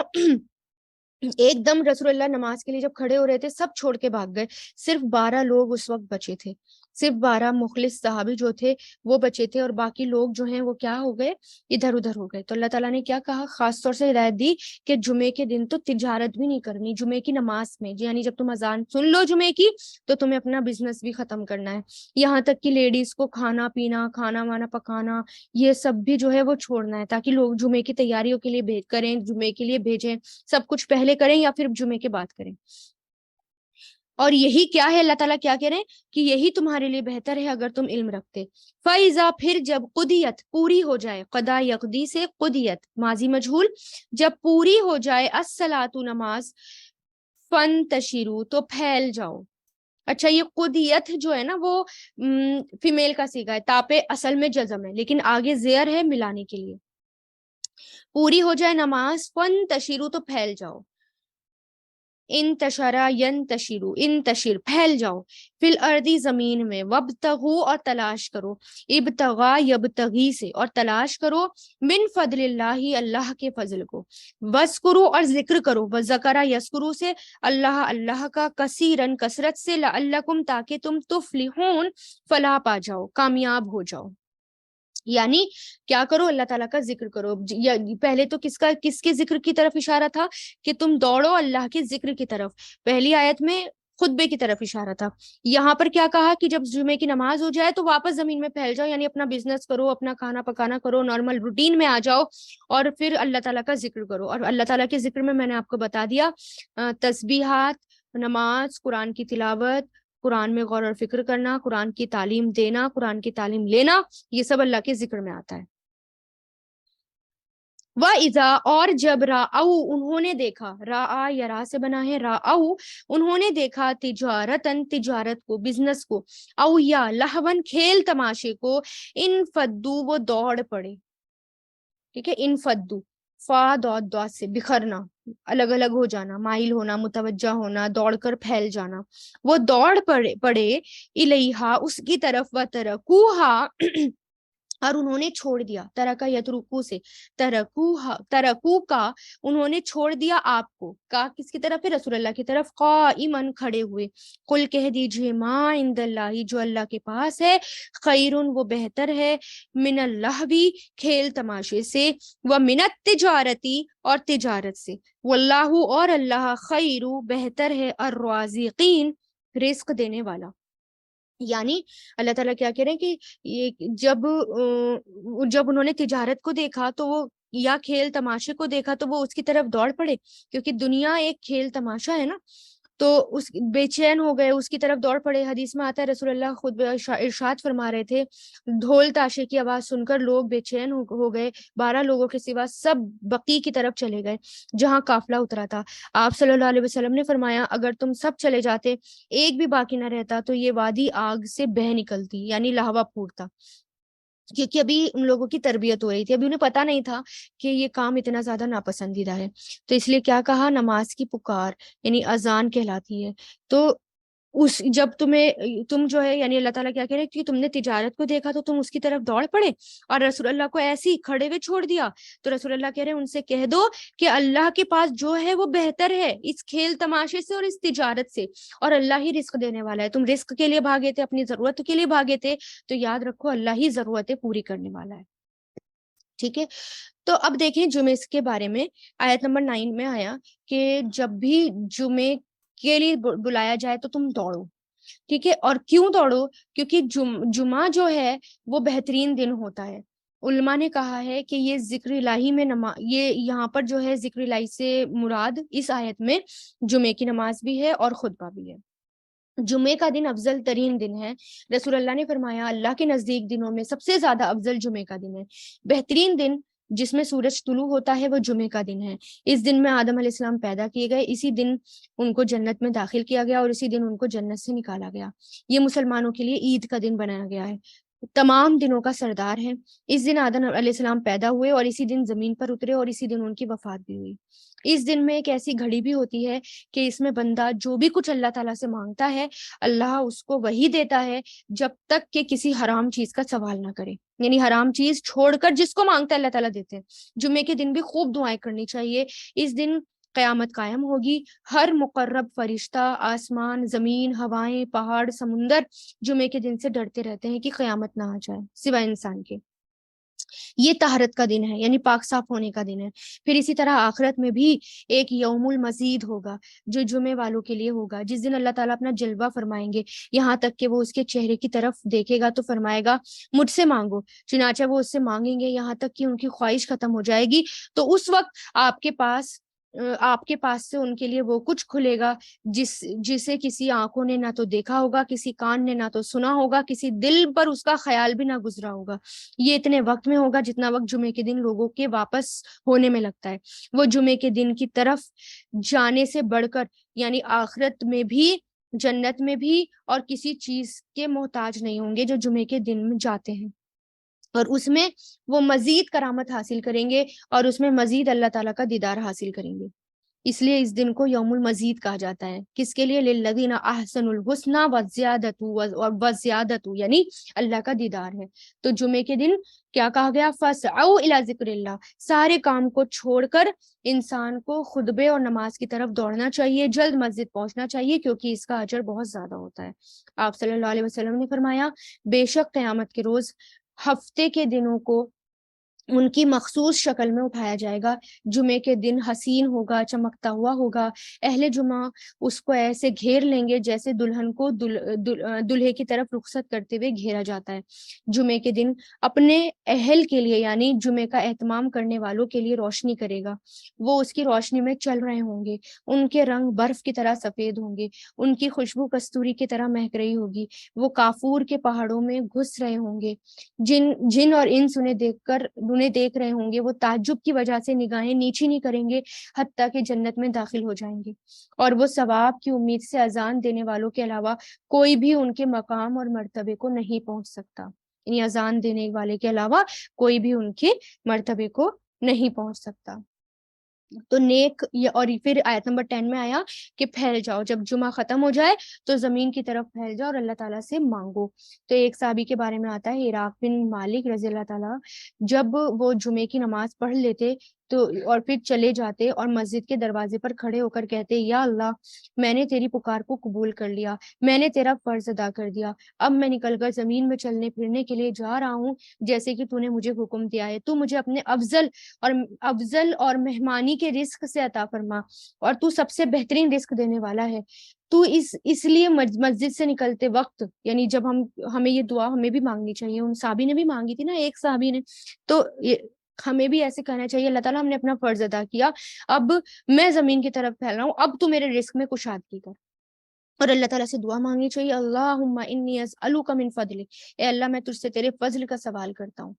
ایک دم رسول اللہ نماز کے لیے جب کھڑے ہو رہے تھے، سب چھوڑ کے بھاگ گئے، صرف 12 لوگ اس وقت بچے تھے، صرف 12 مخلص صحابی جو تھے وہ بچے تھے، اور باقی لوگ جو ہیں وہ کیا ہو گئے؟ ادھر ادھر ہو گئے۔ تو اللہ تعالیٰ نے کیا کہا؟ خاص طور سے ہدایت دی کہ جمعے کے دن تو تجارت بھی نہیں کرنی، جمعے کی نماز میں، یعنی جب تم اذان سن لو جمعے کی تو تمہیں اپنا بزنس بھی ختم کرنا ہے، یہاں تک کہ لیڈیز کو کھانا پینا، کھانا وانا پکانا، یہ سب بھی جو ہے وہ چھوڑنا ہے، تاکہ لوگ جمعے کی تیاریوں کے لیے بھیج کریں، جمعے کے لیے بھیجیں، سب کچھ پہلے کریں یا پھر جمعے کے بعد کریں۔ اور یہی کیا ہے؟ اللہ تعالیٰ کیا کہہ رہے ہیں کہ یہی تمہارے لیے بہتر ہے اگر تم علم رکھتے۔ فَإِذَا پھر جب قُضِیَت پوری ہو جائے، قضا یقضی سے قُضِیَت ماضی مجہول، جب پوری ہو جائے الصلاۃ نماز، فَانْتَشِرُوا تو پھیل جاؤ۔ اچھا، یہ قُضِیَت جو ہے نا وہ فیمیل کا صیغہ ہے، تاپے اصل میں جزم ہے لیکن آگے زیر ہے ملانے کے لیے، پوری ہو جائے نماز، فَانْتَشِرُوا تو پھیل جاؤ، انتشرا ینتشرو انتشر پھیل جاؤ، فی الارضی زمین میں، وابتغوا اور تلاش کرو، ابتغا یبتغی سے اور تلاش کرو، من فضل اللہ اللہ کے فضل کو، وذکروا اور ذکر کرو، وذکر یذکروا سے اللہ اللہ کا، کثیرن کثرت سے، لعلکم تاکہ تم تفلحون فلاح پا جاؤ، کامیاب ہو جاؤ۔ یعنی کیا کرو؟ اللہ تعالیٰ کا ذکر کرو۔ پہلے تو کس کے ذکر کی طرف اشارہ تھا؟ کہ تم دوڑو اللہ کے ذکر کی طرف، پہلی آیت میں خطبے کی طرف اشارہ تھا، یہاں پر کیا کہا کہ جب جمعے کی نماز ہو جائے تو واپس زمین میں پھیل جاؤ، یعنی اپنا بزنس کرو، اپنا کھانا پکانا کرو، نارمل روٹین میں آ جاؤ، اور پھر اللہ تعالیٰ کا ذکر کرو۔ اور اللہ تعالیٰ کے ذکر میں نے آپ کو بتا دیا، تسبیحات، نماز، قرآن کی تلاوت، قرآن میں غور اور فکر کرنا، قرآن کی تعلیم دینا، قرآن کی تعلیم لینا، یہ سب اللہ کے ذکر میں آتا ہے۔ وَإِذَا اور جب رَأَوْا انہوں نے دیکھا، رَأَا یا را سے بنا ہے، رَأَوْا انہوں نے دیکھا، تجارتاً تجارت کو، بزنس کو، او یا لہون کھیل تماشے کو، انفدو وہ دوڑ پڑے، ٹھیک ہے، انفدو فا داد داد سے بکھرنا، الگ الگ ہو جانا، مائل ہونا، متوجہ ہونا، دوڑ کر پھیل جانا، وہ دوڑ پڑے الیہا اس کی طرف، و ترکوہا اور انہوں نے چھوڑ دیا، ترکا یترکو سے، ترکو کا انہوں نے چھوڑ دیا آپ کو، کا کس کی طرف ہے؟ رسول اللہ کی طرف، قائمن کھڑے ہوئے، قل کہہ دیجئے، ما عند اللہ جو اللہ کے پاس ہے، خیرن وہ بہتر ہے، من اللہ بھی کھیل تماشے سے، و من التجارتی اور تجارت سے، واللہ اور اللہ خیر بہتر ہے، الرازقین رزق دینے والا۔ یعنی اللہ تعالیٰ کیا کہہ رہے ہیں کہ یہ جب انہوں نے تجارت کو دیکھا تو وہ، یا کھیل تماشے کو دیکھا تو وہ اس کی طرف دوڑ پڑے، کیونکہ دنیا ایک کھیل تماشا ہے نا، تو اس بے چین ہو گئے، اس کی طرف دوڑ پڑے۔ حدیث میں آتا ہے رسول اللہ خود ارشاد فرما رہے تھے، ڈھول تاشے کی آواز سن کر لوگ بے چین ہو گئے، 12 لوگوں کے سوا سب بقی کی طرف چلے گئے جہاں قافلہ اترا تھا۔ آپ صلی اللہ علیہ وسلم نے فرمایا اگر تم سب چلے جاتے، ایک بھی باقی نہ رہتا، تو یہ وادی آگ سے بہ نکلتی، یعنی لاوا پھوٹتا، کیونکہ ابھی ان لوگوں کی تربیت ہو رہی تھی، ابھی انہیں پتا نہیں تھا کہ یہ کام اتنا زیادہ ناپسندیدہ ہے، تو اس لیے کیا کہا؟ نماز کی پکار، یعنی اذان کہلاتی ہے۔ تو اس جب تم جو ہے یعنی اللہ تعالیٰ کیا کہہ رہے کہ تم نے تجارت کو دیکھا تو تم اس کی طرف دوڑ پڑے اور رسول اللہ کو ایسے ہی کھڑے ہوئے چھوڑ دیا. تو رسول اللہ کہہ رہے ان سے کہہ دو کہ اللہ کے پاس جو ہے وہ بہتر ہے اس کھیل تماشے سے اور اس تجارت سے, اور اللہ ہی رزق دینے والا ہے. تم رزق کے لیے بھاگے تھے, اپنی ضرورت کے لیے بھاگے تھے, تو یاد رکھو اللہ ہی ضرورتیں پوری کرنے والا ہے. ٹھیک ہے, تو اب دیکھیں جمعے کے بارے میں آیت نمبر 9 میں آیا کہ جب بھی جمعے کے لیے بلایا جائے تو تم دوڑو. ٹھیک ہے, اور کیوں دوڑو؟ کیونکہ جمعہ جو ہے وہ بہترین دن ہوتا ہے. علماء نے کہا ہے کہ یہ ذکر الہی میں یہ یہاں پر جو ہے ذکر الہی سے مراد اس آیت میں جمعے کی نماز بھی ہے اور خطبہ بھی ہے. جمعے کا دن افضل ترین دن ہے. رسول اللہ نے فرمایا اللہ کے نزدیک دنوں میں سب سے زیادہ افضل جمعے کا دن ہے. بہترین دن جس میں سورج طلوع ہوتا ہے وہ جمعے کا دن ہے. اس دن میں آدم علیہ السلام پیدا کیے گئے, اسی دن ان کو جنت میں داخل کیا گیا اور اسی دن ان کو جنت سے نکالا گیا. یہ مسلمانوں کے لیے عید کا دن بنایا گیا ہے, تمام دنوں کا سردار ہے. اس دن آدم علیہ السلام پیدا ہوئے اور اسی دن زمین پر اترے اور اسی دن ان کی وفات بھی ہوئی. اس دن میں ایک ایسی گھڑی بھی ہوتی ہے کہ اس میں بندہ جو بھی کچھ اللہ تعالیٰ سے مانگتا ہے اللہ اس کو وہی دیتا ہے جب تک کہ کسی حرام چیز کا سوال نہ کرے. یعنی حرام چیز چھوڑ کر جس کو مانگتا ہے اللہ تعالیٰ دیتے ہیں. جمعے کے دن بھی خوب دعائیں کرنی چاہیے. اس دن قیامت قائم ہوگی. ہر مقرب فرشتہ, آسمان, زمین, ہوائیں, پہاڑ, سمندر جمعے کے دن سے ڈرتے رہتے ہیں کہ قیامت نہ آ جائے سوائے انسان کے. یہ طہارت کا دن ہے, یعنی پاک صاف ہونے کا دن ہے. پھر اسی طرح آخرت میں بھی ایک یوم المزید ہوگا جو جمعے والوں کے لیے ہوگا, جس دن اللہ تعالیٰ اپنا جلوہ فرمائیں گے, یہاں تک کہ وہ اس کے چہرے کی طرف دیکھے گا تو فرمائے گا مجھ سے مانگو. چنانچہ وہ اس سے مانگیں گے یہاں تک کہ ان کی خواہش ختم ہو جائے گی. تو اس وقت آپ کے پاس سے ان کے لیے وہ کچھ کھلے گا جسے کسی آنکھوں نے نہ تو دیکھا ہوگا, کسی کان نے نہ تو سنا ہوگا, کسی دل پر اس کا خیال بھی نہ گزرا ہوگا. یہ اتنے وقت میں ہوگا جتنا وقت جمعے کے دن لوگوں کے واپس ہونے میں لگتا ہے. وہ جمعے کے دن کی طرف جانے سے بڑھ کر یعنی آخرت میں بھی, جنت میں بھی اور کسی چیز کے محتاج نہیں ہوں گے جو جمعے کے دن میں جاتے ہیں. اور اس میں وہ مزید کرامت حاصل کریں گے اور اس میں مزید اللہ تعالیٰ کا دیدار حاصل کریں گے. اس لیے اس دن کو یوم المزید کہا جاتا ہے. کس کے لیے؟ للذین احسن الحسنى وزیادۃ یعنی اللہ کا دیدار ہے. تو جمعے کے دن کیا کہا گیا؟ فاسعوا الی ذکر اللہ, سارے کام کو چھوڑ کر انسان کو خطبے اور نماز کی طرف دوڑنا چاہیے, جلد مسجد پہنچنا چاہیے کیونکہ اس کا اجر بہت زیادہ ہوتا ہے. آپ صلی اللہ علیہ وسلم نے فرمایا بے شک قیامت کے روز ہفتے کے دنوں کو ان کی مخصوص شکل میں اٹھایا جائے گا. جمعے کے دن حسین ہوگا, چمکتا ہوا ہوگا. اہل جمعہ اس کو ایسے گھیر لیں گے جیسے دلہن کو دلہے کی طرف رخصت کرتے ہوئے گھیرا جاتا ہے. جمعے کے دن اپنے اہل کے لیے یعنی جمعے کا اہتمام کرنے والوں کے لیے روشنی کرے گا. وہ اس کی روشنی میں چل رہے ہوں گے, ان کے رنگ برف کی طرح سفید ہوں گے, ان کی خوشبو کستوری کی طرح مہک رہی ہوگی. وہ کافور کے پہاڑوں میں گھس رہے ہوں گے. جن اور انس انہیں دیکھ رہے ہوں گے. وہ تعجب کی وجہ سے نگاہیں نیچی نہیں کریں گے حتیٰ کہ جنت میں داخل ہو جائیں گے. اور وہ ثواب کی امید سے اذان دینے والوں کے علاوہ کوئی بھی ان کے مقام اور مرتبے کو نہیں پہنچ سکتا. یعنی اذان دینے والے کے علاوہ کوئی بھی ان کے مرتبے کو نہیں پہنچ سکتا. تو نیک اور پھر آیت نمبر 10 میں آیا کہ پھیل جاؤ, جب جمعہ ختم ہو جائے تو زمین کی طرف پھیل جاؤ اور اللہ تعالیٰ سے مانگو. تو ایک صحابی کے بارے میں آتا ہے عراق بن مالک رضی اللہ تعالیٰ, جب وہ جمعے کی نماز پڑھ لیتے تو اور پھر چلے جاتے اور مسجد کے دروازے پر کھڑے ہو کر کہتے یا اللہ میں نے تیری پکار کو قبول کر لیا, میں نے تیرا فرض ادا کر دیا, اب میں نکل کر زمین میں چلنے پھرنے کے لیے جا رہا ہوں جیسے کہ تو نے مجھے حکم دیا ہے. تو مجھے اپنے افضل اور مہمانی کے رزق سے عطا فرما, اور تو سب سے بہترین رزق دینے والا ہے. تو اس لیے مسجد سے نکلتے وقت یعنی جب ہمیں یہ دعا ہمیں بھی مانگنی چاہیے. ان صحابی نے بھی مانگی تھی نا, ایک صحابی نے, تو ہمیں بھی ایسے کہنا چاہیے اللہ تعالیٰ ہم نے اپنا فرض ادا کیا, اب میں زمین کی طرف پھیل رہا ہوں, اب تو میرے رزق میں کشادگی کر. اور اللہ تعالیٰ سے دعا مانگنی چاہیے اللہم انی اسألک من فضلک, اے اللہ میں تجھ سے تیرے فضل کا سوال کرتا ہوں.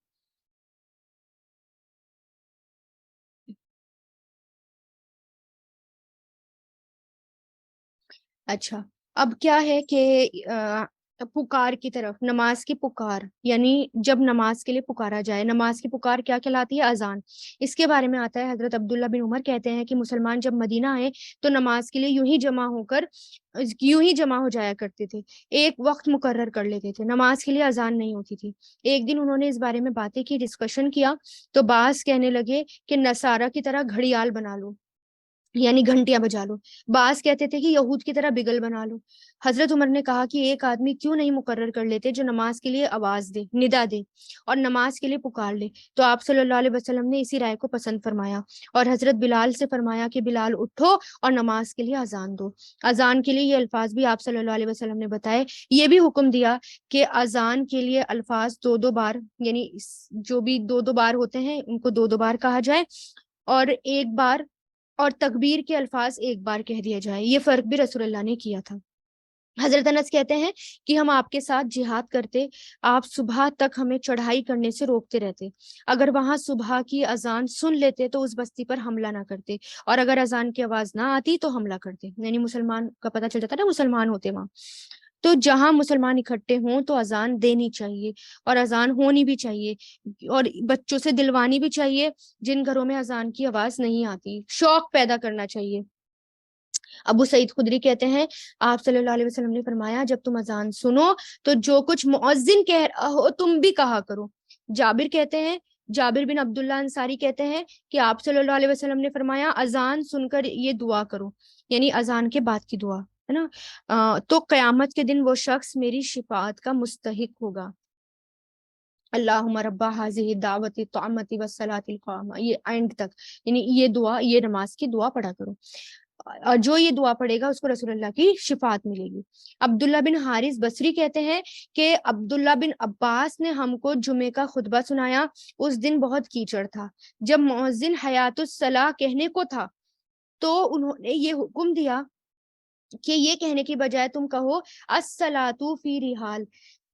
اچھا, اب کیا ہے کہ پکار کی طرف، نماز کی پکار، یعنی جب نماز کے لیے پکارا جائے. نماز کی پکار کیا کہلاتی ہے؟ اذان. اس کے بارے میں آتا ہے، حضرت عبداللہ بن عمر کہتے ہیں کہ مسلمان جب مدینہ آئے تو نماز کے لیے یوں ہی جمع ہو جایا کرتے تھے، ایک وقت مقرر کر لیتے تھے، نماز کے لیے اذان نہیں ہوتی تھی. ایک دن انہوں نے اس بارے میں باتیں کی، ڈسکشن کیا، تو بعض کہنے لگے کہ نصارہ کی طرح گھڑیال بنا لو، یعنی گھنٹیاں بجا لو. بعض کہتے تھے کہ یہود کی طرح بگل بنا لو. حضرت عمر نے کہا کہ ایک آدمی کیوں نہیں مقرر کر لیتے جو نماز کے لیے آواز دے، ندا دے اور نماز کے لیے پکار لے. تو آپ صلی اللہ علیہ وسلم نے اسی رائے کو پسند فرمایا اور حضرت بلال سے فرمایا کہ بلال اٹھو اور نماز کے لیے اذان دو. اذان کے لیے یہ الفاظ بھی آپ صلی اللہ علیہ وسلم نے بتائے. یہ بھی حکم دیا کہ اذان کے لیے الفاظ دو دو بار، یعنی جو بھی دو دو بار ہوتے ہیں ان کو دو دو بار کہا جائے، اور ایک بار، اور تکبیر کے الفاظ ایک بار کہہ دیا جائے. یہ فرق بھی رسول اللہ نے کیا تھا. حضرت انس کہتے ہیں کہ ہم آپ کے ساتھ جہاد کرتے، آپ صبح تک ہمیں چڑھائی کرنے سے روکتے رہتے. اگر وہاں صبح کی اذان سن لیتے تو اس بستی پر حملہ نہ کرتے، اور اگر اذان کی آواز نہ آتی تو حملہ کرتے. یعنی مسلمان کا پتہ چل جاتا نا مسلمان ہوتے وہاں. تو جہاں مسلمان اکٹھے ہوں تو اذان دینی چاہیے اور اذان ہونی بھی چاہیے، اور بچوں سے دلوانی بھی چاہیے جن گھروں میں اذان کی آواز نہیں آتی. شوق پیدا کرنا چاہیے. ابو سعید خدری کہتے ہیں آپ صلی اللہ علیہ وسلم نے فرمایا جب تم اذان سنو تو جو کچھ مؤذن کہہ رہا ہو تم بھی کہا کرو. جابر بن عبداللہ انصاری کہتے ہیں کہ آپ صلی اللہ علیہ وسلم نے فرمایا اذان سن کر یہ دعا کرو، یعنی اذان کے بعد کی دعا ہے نا، تو قیامت کے دن وہ شخص میری شفاعت کا مستحق ہوگا. اللہم رب هذه الدعوت الطامۃ والصلاۃ القامہ، یہ اینڈ تک، یعنی یہ دعا، یہ نماز کی دعا پڑھا کرو. اور جو یہ دعا پڑھے گا اس کو رسول اللہ کی شفاعت ملے گی. عبداللہ بن حارث بصری کہتے ہیں کہ عبداللہ بن عباس نے ہم کو جمعے کا خطبہ سنایا. اس دن بہت کیچڑ تھا. جب مؤذن حیات الصلاح کہنے کو تھا تو انہوں نے یہ حکم دیا کہ یہ کہنے کی بجائے تم کہو الصلاۃ فی رحال،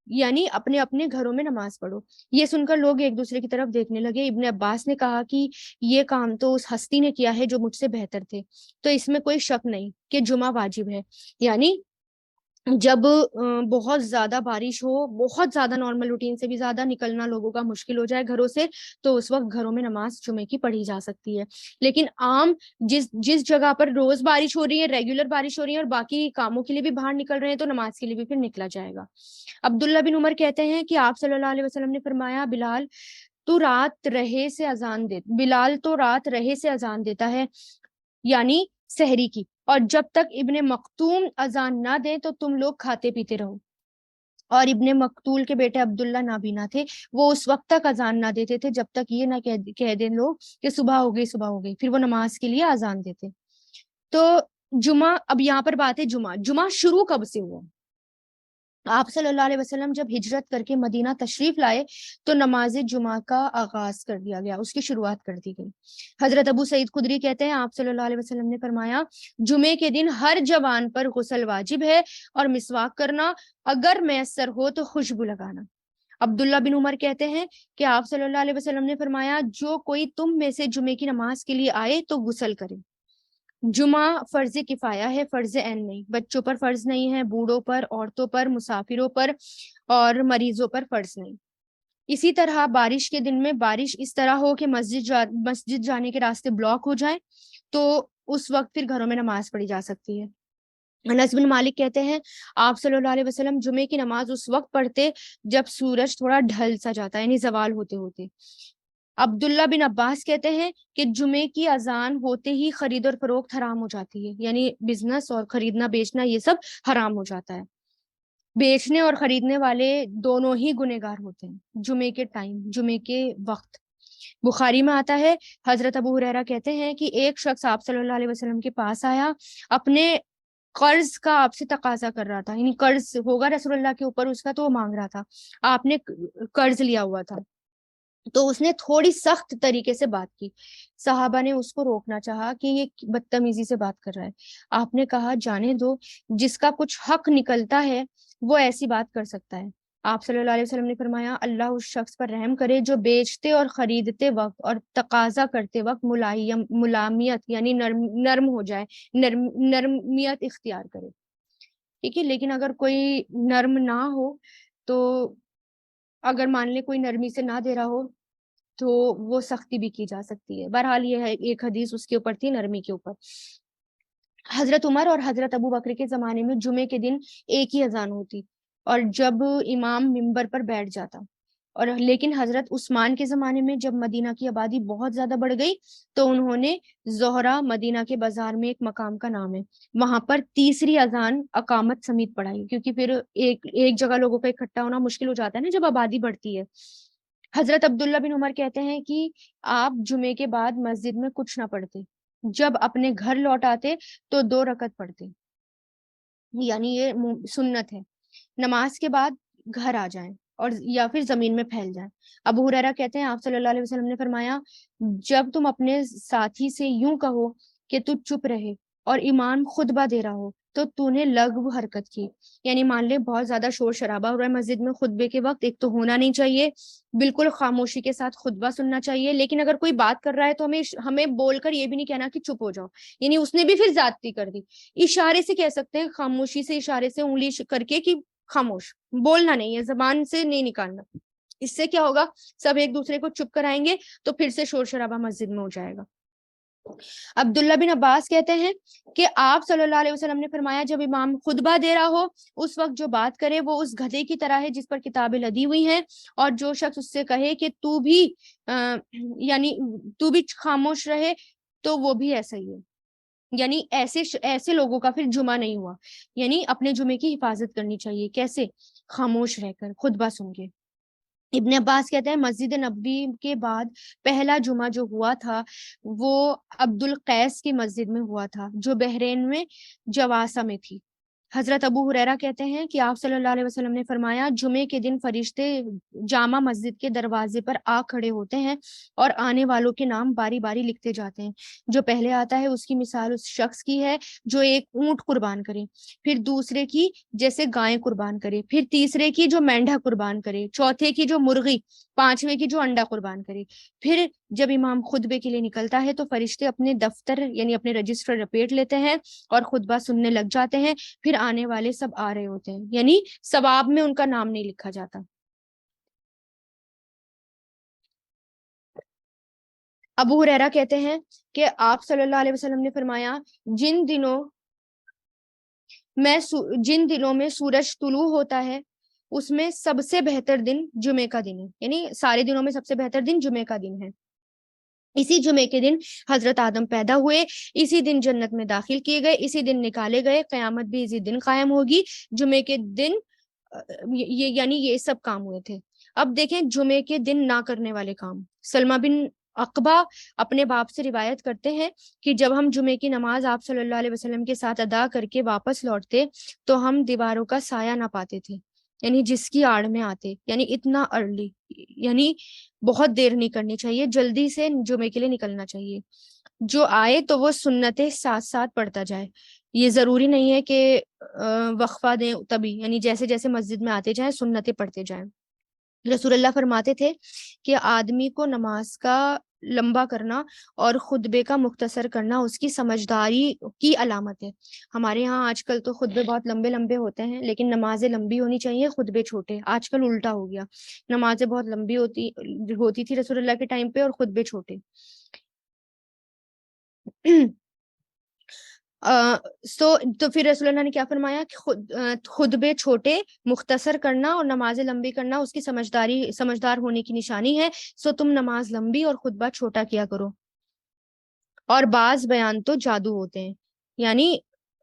یعنی اپنے اپنے گھروں میں نماز پڑھو. یہ سن کر لوگ ایک دوسرے کی طرف دیکھنے لگے. ابن عباس نے کہا کہ یہ کام تو اس ہستی نے کیا ہے جو مجھ سے بہتر تھے، تو اس میں کوئی شک نہیں کہ جمعہ واجب ہے. یعنی جب بہت زیادہ بارش ہو، بہت زیادہ نارمل روٹین سے بھی زیادہ نکلنا لوگوں کا مشکل ہو جائے گھروں سے، تو اس وقت گھروں میں نماز جمعے کی پڑھی جا سکتی ہے. لیکن عام جس جگہ پر روز بارش ہو رہی ہے، ریگولر بارش ہو رہی ہے، اور باقی کاموں کے لیے بھی باہر نکل رہے ہیں، تو نماز کے لیے بھی پھر نکلا جائے گا. عبداللہ بن عمر کہتے ہیں کہ آپ صلی اللہ علیہ وسلم نے فرمایا بلال تو رات رہے سے اذان دیتا ہے، یعنی سحری کی، اور جب تک ابن مکتوم اذان نہ دے تو تم لوگ کھاتے پیتے رہو. اور ابن مکتول کے بیٹے عبداللہ نابینا تھے، وہ اس وقت تک اذان نہ دیتے تھے جب تک یہ نہ کہہ دیں لوگ کہ صبح ہو گئی صبح ہو گئی، پھر وہ نماز کے لیے اذان دیتے. تو جمعہ، اب یہاں پر بات ہے جمعہ شروع کب سے ہوا؟ آپ صلی اللہ علیہ وسلم جب ہجرت کر کے مدینہ تشریف لائے تو نماز جمعہ کا آغاز کر دیا گیا، اس کی شروعات کر دی گئی. حضرت ابو سعید خدری کہتے ہیں آپ صلی اللہ علیہ وسلم نے فرمایا جمعے کے دن ہر جوان پر غسل واجب ہے اور مسواک کرنا، اگر میسر ہو تو خوشبو لگانا. عبداللہ بن عمر کہتے ہیں کہ آپ صلی اللہ علیہ وسلم نے فرمایا جو کوئی تم میں سے جمعے کی نماز کے لیے آئے تو غسل کرے. جمعہ فرض کفایہ ہے، فرض عین نہیں. بچوں پر فرض نہیں ہے، بوڑھوں پر، عورتوں پر، مسافروں پر اور مریضوں پر فرض نہیں. اسی طرح بارش کے دن میں بارش اس طرح ہو کہ مسجد جانے کے راستے بلاک ہو جائیں تو اس وقت پھر گھروں میں نماز پڑھی جا سکتی ہے. انس بن مالک کہتے ہیں آپ صلی اللہ علیہ وسلم جمعے کی نماز اس وقت پڑھتے جب سورج تھوڑا ڈھل سا جاتا ہے، یعنی زوال ہوتے ہوتے. عبداللہ بن عباس کہتے ہیں کہ جمعے کی اذان ہوتے ہی خرید اور فروخت حرام ہو جاتی ہے، یعنی بزنس اور خریدنا بیچنا یہ سب حرام ہو جاتا ہے. بیچنے اور خریدنے والے دونوں ہی گنہگار ہوتے ہیں جمعے کے ٹائم، جمعے کے وقت. بخاری میں آتا ہے حضرت ابو ہریرہ کہتے ہیں کہ ایک شخص آپ صلی اللہ علیہ وسلم کے پاس آیا، اپنے قرض کا آپ سے تقاضا کر رہا تھا، یعنی قرض ہوگا رسول اللہ کے اوپر اس کا تو وہ مانگ رہا تھا. آپ نے قرض لیا ہوا تھا تو اس نے تھوڑی سخت طریقے سے بات کی. صحابہ نے اس کو روکنا چاہا کہ یہ بدتمیزی سے بات کر رہا ہے. آپ نے کہا جانے دو، جس کا کچھ حق نکلتا ہے وہ ایسی بات کر سکتا ہے. آپ صلی اللہ علیہ وسلم نے فرمایا اللہ اس شخص پر رحم کرے جو بیچتے اور خریدتے وقت اور تقاضا کرتے وقت ملامیت یعنی نرم ہو جائے، نرمیت اختیار کرے. ٹھیک ہے، لیکن اگر کوئی نرم نہ ہو تو اگر مان لے کوئی نرمی سے نہ دے رہا ہو تو وہ سختی بھی کی جا سکتی ہے. بہرحال یہ ہے ایک حدیث اس کے اوپر تھی، نرمی کے اوپر. حضرت عمر اور حضرت ابو بکر کے زمانے میں جمعے کے دن ایک ہی اذان ہوتی اور جب امام ممبر پر بیٹھ جاتا. اور لیکن حضرت عثمان کے زمانے میں جب مدینہ کی آبادی بہت زیادہ بڑھ گئی تو انہوں نے زہرہ، مدینہ کے بازار میں ایک مقام کا نام ہے، وہاں پر تیسری اذان اقامت سمیت پڑھائی، کیونکہ پھر ایک جگہ لوگوں کا اکٹھا ہونا مشکل ہو جاتا ہے نا جب آبادی بڑھتی ہے. حضرت عبداللہ بن عمر کہتے ہیں کہ آپ جمعے کے بعد مسجد میں کچھ نہ پڑھتے، جب اپنے گھر لوٹ آتے تو 2 رکعت پڑھتے، یعنی یہ سنت ہے. نماز کے بعد گھر آ جائیں اور یا پھر زمین میں پھیل جائیں. ابو ہریرہ کہتے ہیں آپ صلی اللہ علیہ وسلم نے فرمایا، جب تم اپنے ساتھی سے یوں کہو کہ تو چپ رہے اور امام خطبہ دے رہا ہو تو نے لغو حرکت کی. یعنی مان لے بہت زیادہ شور شرابہ ہو رہا ہے مسجد میں خطبے کے وقت، ایک تو ہونا نہیں چاہیے، بالکل خاموشی کے ساتھ خطبہ سننا چاہیے. لیکن اگر کوئی بات کر رہا ہے تو ہمیں بول کر یہ بھی نہیں کہنا کہ چپ ہو جاؤ، یعنی اس نے بھی پھر زیادتی کر دی. اشارے سے کہہ سکتے ہیں، خاموشی سے اشارے سے انگلی کر کے کہ خاموش، بولنا نہیں ہے، زبان سے نہیں نکالنا. اس سے کیا ہوگا، سب ایک دوسرے کو چپ کرائیں گے تو پھر سے شور شرابہ مسجد میں ہو جائے گا. عبداللہ بن عباس کہتے ہیں کہ آپ صلی اللہ علیہ وسلم نے فرمایا، جب امام خطبہ دے رہا ہو اس وقت جو بات کرے وہ اس گدھے کی طرح ہے جس پر کتابیں لدی ہوئی ہیں، اور جو شخص اس سے کہے کہ یعنی تو بھی خاموش رہے تو وہ بھی ایسا ہی ہے. یعنی ایسے لوگوں کا پھر جمعہ نہیں ہوا. یعنی اپنے جمعے کی حفاظت کرنی چاہیے. کیسے؟ خاموش رہ کر، خطبہ سن کے. ابن عباس کہتے ہیں مسجد نبوی کے بعد پہلا جمعہ جو ہوا تھا وہ عبد القیس کی مسجد میں ہوا تھا جو بحرین میں جواسہ میں تھی. حضرت ابو ہریرہ کہتے ہیں کہ آپ صلی اللہ علیہ وسلم نے فرمایا، جمعے کے دن فرشتے جامع مسجد کے دروازے پر آ کھڑے ہوتے ہیں اور آنے والوں کے نام باری باری لکھتے جاتے ہیں. جو پہلے آتا ہے اس کی مثال اس شخص کی ہے جو ایک اونٹ قربان کرے، پھر دوسرے کی جیسے گائیں قربان کرے، پھر تیسرے کی جو مینڈھا قربان کرے، چوتھے کی جو مرغی، پانچویں کی جو انڈا قربان کرے. پھر جب امام خطبے کے لیے نکلتا ہے تو فرشتے اپنے دفتر یعنی اپنے رجسٹر لپیٹ لیتے ہیں اور خطبہ سننے لگ جاتے ہیں. پھر آنے والے سب آ رہے ہوتے ہیں، یعنی ثواب میں ان کا نام نہیں لکھا جاتا. ابو ہریرہ کہتے ہیں کہ آپ صلی اللہ علیہ وسلم نے فرمایا، جن دنوں میں سورج طلوع ہوتا ہے اس میں سب سے بہتر دن جمعے کا دن ہے، یعنی سارے دنوں میں سب سے بہتر دن جمعے کا دن ہے. اسی جمعے کے دن حضرت آدم پیدا ہوئے، اسی دن جنت میں داخل کیے گئے، اسی دن نکالے گئے، قیامت بھی اسی دن قائم ہوگی. جمعے کے دن یعنی یہ سب کام ہوئے تھے. اب دیکھیں جمعے کے دن نہ کرنے والے کام. سلمہ بن عقبہ اپنے باپ سے روایت کرتے ہیں کہ جب ہم جمعے کی نماز آپ صلی اللہ علیہ وسلم کے ساتھ ادا کر کے واپس لوٹتے تو ہم دیواروں کا سایہ نہ پاتے تھے، یعنی جس کی آڑ میں آتے، یعنی اتنا ارلی، یعنی بہت دیر نہیں کرنی چاہیے، جلدی سے جمعے کے لیے نکلنا چاہیے. جو آئے تو وہ سنتیں ساتھ ساتھ پڑھتا جائے. یہ ضروری نہیں ہے کہ وقفہ دیں تبھی، یعنی جیسے جیسے مسجد میں آتے جائیں سنتیں پڑھتے جائیں. رسول اللہ فرماتے تھے کہ آدمی کو نماز کا لمبا کرنا اور خطبے کا مختصر کرنا اس کی سمجھداری کی علامت ہے. ہمارے ہاں آج کل تو خطبے بہت لمبے لمبے ہوتے ہیں لیکن نمازیں لمبی ہونی چاہیے، خطبے چھوٹے. آج کل الٹا ہو گیا، نمازیں بہت لمبی ہوتی تھی رسول اللہ کے ٹائم پہ اور خطبے چھوٹے. تو پھر رسول اللہ نے کیا فرمایا کہ خطبے چھوٹے مختصر کرنا اور نمازیں لمبی کرنا اس کی سمجھدار ہونے کی نشانی ہے. سو تم نماز لمبی اور خطبہ چھوٹا کیا کرو. اور بعض بیان تو جادو ہوتے ہیں، یعنی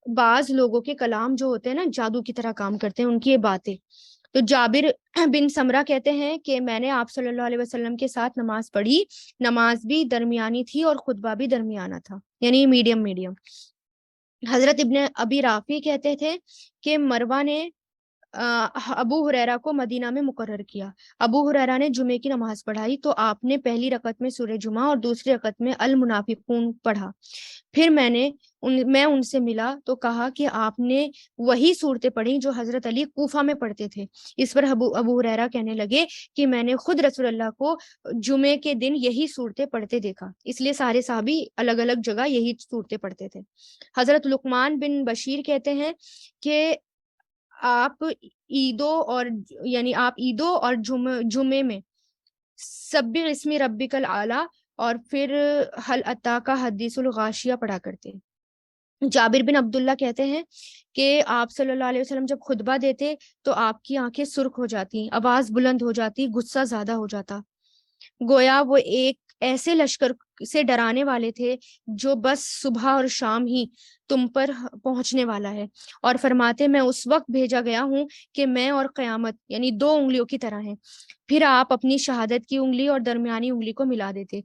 بعض لوگوں کے کلام جو ہوتے ہیں نا جادو کی طرح کام کرتے ہیں، ان کی یہ باتیں. تو جابر بن سمرہ کہتے ہیں کہ میں نے آپ صلی اللہ علیہ وسلم کے ساتھ نماز پڑھی، نماز بھی درمیانی تھی اور خطبہ بھی درمیانہ تھا، یعنی میڈیم میڈیم. حضرت ابن ابی رافی کہتے تھے کہ مروہ نے ابو ہریرہ کو مدینہ میں مقرر کیا. ابو ہریرہ نے جمعے کی نماز پڑھائی تو آپ نے پہلی رکعت میں سورہ جمعہ اور دوسری رکعت میں المنافقون پڑھا. پھر میں ان سے ملا تو کہا کہ آپ نے وہی صورتیں پڑھی جو حضرت علی کوفہ میں پڑھتے تھے. اس پر ابو ہریرہ کہنے لگے کہ میں نے خود رسول اللہ کو جمعے کے دن یہی صورتیں پڑھتے دیکھا، اس لیے سارے صحابی الگ الگ جگہ یہی صورتیں پڑھتے تھے. حضرت لقمان بن بشیر کہتے ہیں کہ آپ عیدوں اور یعنی آپ عیدوں اور جمعے میں سبح اسم ربک الاعلی اور پھر حل اتا کا حدیث الغاشیہ پڑھا کرتے ہیں۔ جابر بن عبداللہ کہتے ہیں کہ آپ صلی اللہ علیہ وسلم جب خطبہ دیتے تو آپ کی آنکھیں سرخ ہو جاتی، آواز بلند ہو جاتی، غصہ زیادہ ہو جاتا، گویا وہ ایک ایسے لشکر سے ڈرانے والے تھے جو بس صبح اور شام ہی تم پر پہنچنے والا ہے، اور فرماتے میں اس وقت بھیجا گیا ہوں کہ میں اور قیامت یعنی دو انگلیوں کی طرح ہیں۔ پھر آپ اپنی شہادت کی انگلی اور درمیانی انگلی کو ملا دیتے،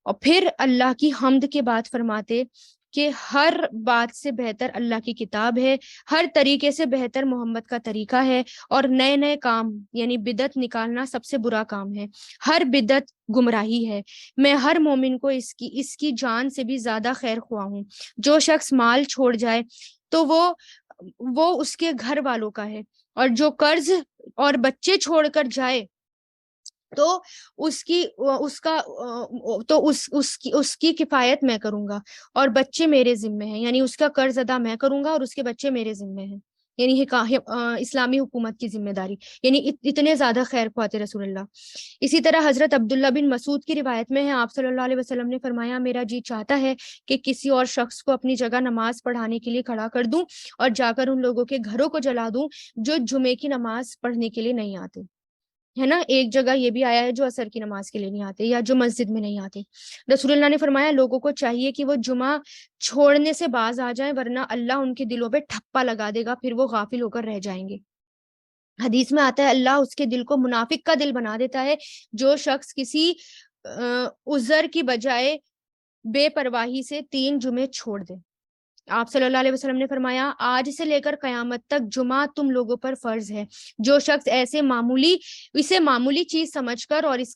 اور پھر اللہ کی حمد کے بعد فرماتے کہ ہر بات سے بہتر اللہ کی کتاب ہے، ہر طریقے سے بہتر محمد کا طریقہ ہے، اور نئے نئے کام یعنی بدعت نکالنا سب سے برا کام ہے، ہر بدعت گمراہی ہے، میں ہر مومن کو اس کی جان سے بھی زیادہ خیر خواہ ہوں۔ جو شخص مال چھوڑ جائے تو وہ اس کے گھر والوں کا ہے، اور جو قرض اور بچے چھوڑ کر جائے تو اس کی اس کا تو اس کی کفایت میں کروں گا، اور بچے میرے ذمے ہیں، یعنی اس کا قرض ادا میں کروں گا اور اس کے بچے میرے ذمے ہیں، یعنی اسلامی حکومت کی ذمہ داری، یعنی اتنے زیادہ خیر خواہ تھے رسول اللہ۔ اسی طرح حضرت عبداللہ بن مسعود کی روایت میں ہے، آپ صلی اللہ علیہ وسلم نے فرمایا میرا جی چاہتا ہے کہ کسی اور شخص کو اپنی جگہ نماز پڑھانے کے لیے کھڑا کر دوں اور جا کر ان لوگوں کے گھروں کو جلا دوں جو جمعے کی نماز پڑھنے کے لیے نہیں آتے، ہے نا۔ ایک جگہ یہ بھی آیا ہے جو عصر کی نماز کے لیے نہیں آتے یا جو مسجد میں نہیں آتے۔ رسول اللہ نے فرمایا لوگوں کو چاہیے کہ وہ جمعہ چھوڑنے سے باز آ جائیں، ورنہ اللہ ان کے دلوں پہ ٹھپا لگا دے گا، پھر وہ غافل ہو کر رہ جائیں گے۔ حدیث میں آتا ہے اللہ اس کے دل کو منافق کا دل بنا دیتا ہے جو شخص کسی عذر کی بجائے بے پرواہی سے 3 جمعے چھوڑ دے۔ آپ صلی اللہ علیہ وسلم نے فرمایا آج سے لے کر قیامت تک جمعہ تم لوگوں پر فرض ہے، جو شخص اسے معمولی چیز سمجھ کر اور اس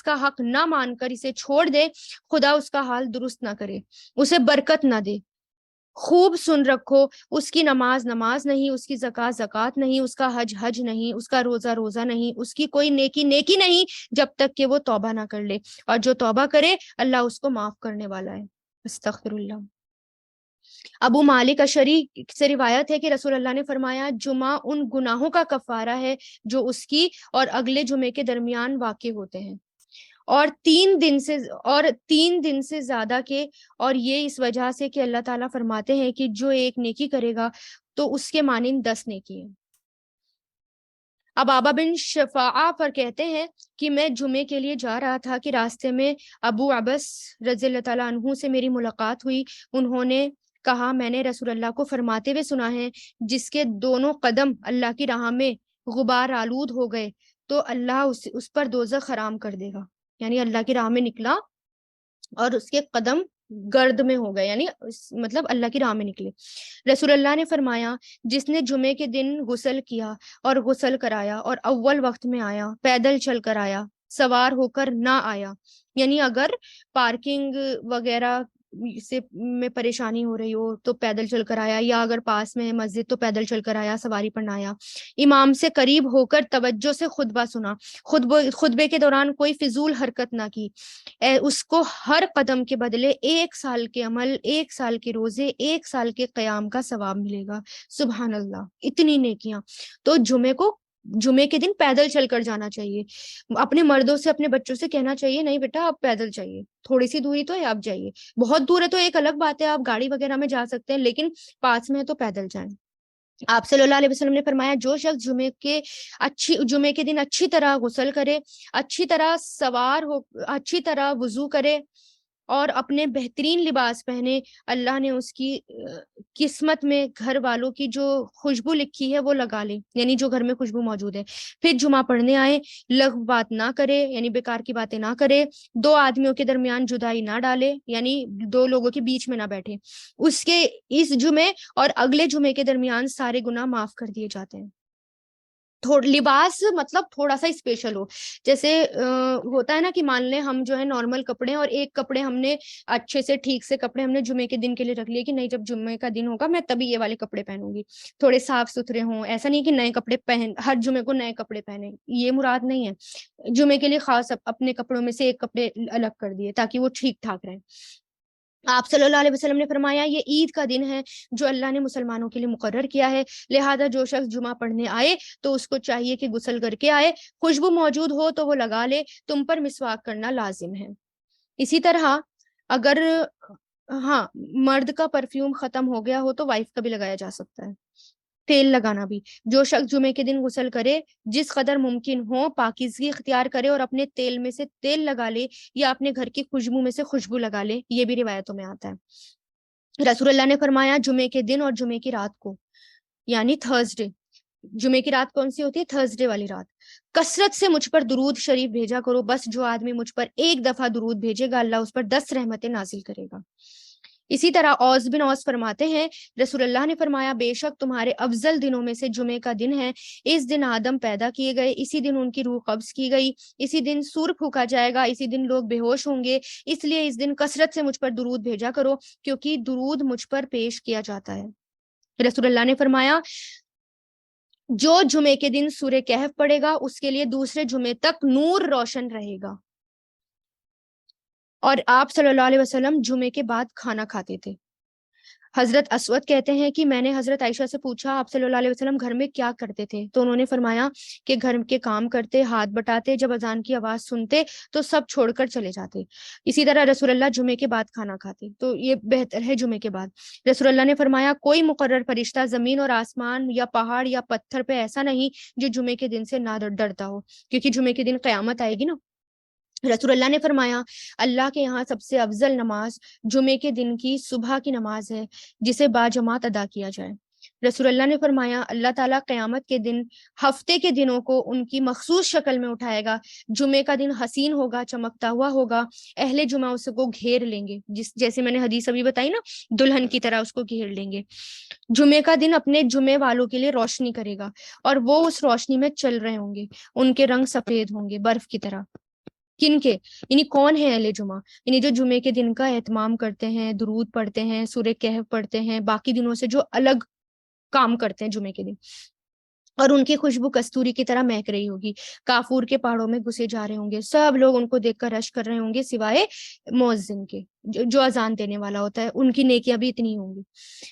کا حق نہ مان کر اسے چھوڑ دے، خدا اس کا حال درست نہ کرے، اسے برکت نہ دے۔ خوب سن رکھو، اس کی نماز نماز نہیں، اس کی زکوٰۃ زکوٰۃ نہیں، اس کا حج حج نہیں، اس کا روزہ روزہ نہیں، اس کی کوئی نیکی نیکی نہیں جب تک کہ وہ توبہ نہ کر لے، اور جو توبہ کرے اللہ اس کو معاف کرنے والا ہے۔ استغفر اللہ۔ ابو مالک اشعری سے روایت ہے کہ رسول اللہ نے فرمایا جمعہ ان گناہوں کا کفارہ ہے جو اس کی اور اگلے جمعے کے درمیان واقع ہوتے ہیں، اور 3 دن سے زیادہ کے، اور یہ اس وجہ سے کہ اللہ تعالیٰ فرماتے ہیں کہ جو ایک نیکی کرے گا تو اس کے مانند 10 نیکی ہیں۔ اب آبا بن شفاعہ پر کہتے ہیں کہ میں جمعے کے لیے جا رہا تھا کہ راستے میں ابو عبس رضی اللہ تعالیٰ عنہ سے میری ملاقات ہوئی۔ انہوں نے کہا میں نے رسول اللہ کو فرماتے ہوئے سنا ہے جس کے دونوں قدم اللہ کی راہ میں غبار آلود ہو گئے تو اللہ اس پر دوزخ حرام کر دے گا، یعنی اللہ کی راہ میں نکلا اور اس کے قدم گرد میں ہو گئے، یعنی مطلب اللہ کی راہ میں نکلے۔ رسول اللہ نے فرمایا جس نے جمعے کے دن غسل کیا اور غسل کرایا اور اول وقت میں آیا، پیدل چل کر آیا، سوار ہو کر نہ آیا، یعنی اگر پارکنگ وغیرہ سے میں پریشانی ہو رہی ہو تو پیدل چل کر آیا، یا اگر پاس میں ہے مسجد تو پیدل چل کر آیا، سواری پر نہ آیا، امام سے قریب ہو کر توجہ سے خطبہ سنا، خطبے کے دوران کوئی فضول حرکت نہ کی، اس کو ہر قدم کے بدلے 1 سال کے عمل، 1 سال کے روزے، 1 سال کے قیام کا ثواب ملے گا۔ سبحان اللہ، اتنی نیکیاں۔ تو جمعے کے دن پیدل چل کر جانا چاہیے، اپنے مردوں سے اپنے بچوں سے کہنا چاہیے نہیں بیٹا آپ پیدل چاہیے، تھوڑی سی دوری تو ہے آپ جائیے، بہت دور ہے تو ایک الگ بات ہے آپ گاڑی وغیرہ میں جا سکتے ہیں، لیکن پاس میں ہے تو پیدل جائیں۔ آپ صلی اللہ علیہ وسلم نے فرمایا جو شخص جمعے کے دن اچھی طرح غسل کرے، اچھی طرح سوار ہو، اچھی طرح وضو کرے اور اپنے بہترین لباس پہنے، اللہ نے اس کی قسمت میں گھر والوں کی جو خوشبو لکھی ہے وہ لگا لے، یعنی جو گھر میں خوشبو موجود ہے۔ پھر جمعہ پڑھنے آئے، لغو بات نہ کرے، یعنی بیکار کی باتیں نہ کرے، 2 آدمیوں کے درمیان جدائی نہ ڈالے، یعنی 2 لوگوں کے بیچ میں نہ بیٹھے، اس جمعے اور اگلے جمعے کے درمیان سارے گناہ معاف کر دیے جاتے ہیں۔ لباس مطلب تھوڑا سا اسپیشل ہو، جیسے ہوتا ہے نا کہ مان لیں ہم جو ہے نارمل کپڑے، اور ایک کپڑے ہم نے اچھے سے ٹھیک سے کپڑے ہم نے جمعے کے دن کے لیے رکھ لیے کہ نہیں جب جمعے کا دن ہوگا میں تبھی یہ والے کپڑے پہنوں گی، تھوڑے صاف ستھرے ہوں، ایسا نہیں کہ نئے کپڑے ہر جمعے کو نئے کپڑے پہنے، یہ مراد نہیں ہے۔ جمعے کے لیے خاص اپنے کپڑوں میں سے ایک کپڑے الگ کر دیے تاکہ وہ ٹھیک ٹھاک رہیں۔ آپ صلی اللہ علیہ وسلم نے فرمایا یہ عید کا دن ہے جو اللہ نے مسلمانوں کے لیے مقرر کیا ہے، لہذا جو شخص جمعہ پڑھنے آئے تو اس کو چاہیے کہ غسل کر کے آئے، خوشبو موجود ہو تو وہ لگا لے، تم پر مسواک کرنا لازم ہے۔ اسی طرح اگر ہاں مرد کا پرفیوم ختم ہو گیا ہو تو وائف کا بھی لگایا جا سکتا ہے۔ تیل لگانا بھی، جو شخص جمعے کے دن غسل کرے جس قدر ممکن ہو پاکیزگی اختیار کرے اور اپنے تیل میں سے تیل لگا لے یا اپنے گھر کی خوشبو میں سے خوشبو لگا لے، یہ بھی روایتوں میں آتا ہے۔ رسول اللہ نے فرمایا جمعے کے دن اور جمعے کی رات کو، یعنی تھرسڈے، جمعے کی رات کون سی ہوتی ہے؟ تھرسڈے والی رات، کثرت سے مجھ پر درود شریف بھیجا کرو، بس جو آدمی مجھ پر ایک دفعہ درود بھیجے گا اللہ اس پر 10 رحمتیں نازل کرے گا۔ اسی طرح اوس بن اوس فرماتے ہیں رسول اللہ نے فرمایا بے شک تمہارے افضل دنوں میں سے جمعے کا دن ہے، اس دن آدم پیدا کیے گئے، اسی دن ان کی روح قبض کی گئی، اسی دن سور پھونکا جائے گا، اسی دن لوگ بے ہوش ہوں گے، اس لیے اس دن کثرت سے مجھ پر درود بھیجا کرو کیونکہ درود مجھ پر پیش کیا جاتا ہے۔ رسول اللہ نے فرمایا جو جمعے کے دن سورہ کہف پڑے گا اس کے لیے دوسرے جمعے تک نور روشن رہے گا۔ اور آپ صلی اللہ علیہ وسلم جمعے کے بعد کھانا کھاتے تھے۔ حضرت اسود کہتے ہیں کہ میں نے حضرت عائشہ سے پوچھا آپ صلی اللہ علیہ وسلم گھر میں کیا کرتے تھے، تو انہوں نے فرمایا کہ گھر کے کام کرتے، ہاتھ بٹاتے، جب اذان کی آواز سنتے تو سب چھوڑ کر چلے جاتے۔ اسی طرح رسول اللہ جمعے کے بعد کھانا کھاتے، تو یہ بہتر ہے جمعے کے بعد۔ رسول اللہ نے فرمایا کوئی مقرر فرشتہ زمین اور آسمان یا پہاڑ یا پتھر پہ ایسا نہیں جو جمعے کے دن سے نہ ڈرتا ہو، کیونکہ جمعے کے دن قیامت آئے گی نا۔ رسول اللہ نے فرمایا اللہ کے یہاں سب سے افضل نماز جمعے کے دن کی صبح کی نماز ہے جسے باجماعت ادا کیا جائے۔ رسول اللہ نے فرمایا اللہ تعالیٰ قیامت کے دن ہفتے کے دنوں کو ان کی مخصوص شکل میں اٹھائے گا، جمعے کا دن حسین ہوگا، چمکتا ہوا ہوگا، اہل جمعہ اس کو گھیر لیں گے، جیسے میں نے حدیث ابھی بتائی نا، دلہن کی طرح اس کو گھیر لیں گے۔ جمعے کا دن اپنے جمعے والوں کے لیے روشنی کرے گا اور وہ اس روشنی میں چل رہے ہوں گے، ان کے رنگ سفید ہوں گے برف کی طرح۔ کن کے؟ یعنی کون ہے اہل جمعہ؟ یعنی جو جمعے کے دن کا اہتمام کرتے ہیں، درود پڑھتے ہیں، سورہ کہف پڑھتے ہیں، باقی دنوں سے جو الگ کام کرتے ہیں جمعے کے دن، اور ان کی خوشبو کستوری کی طرح مہک رہی ہوگی، کافور کے پہاڑوں میں گھسے جا رہے ہوں گے، سب لوگ ان کو دیکھ کر رش کر رہے ہوں گے سوائے مؤذن کے جو اذان دینے والا ہوتا ہے، ان کی نیکیاں بھی اتنی ہوں گی۔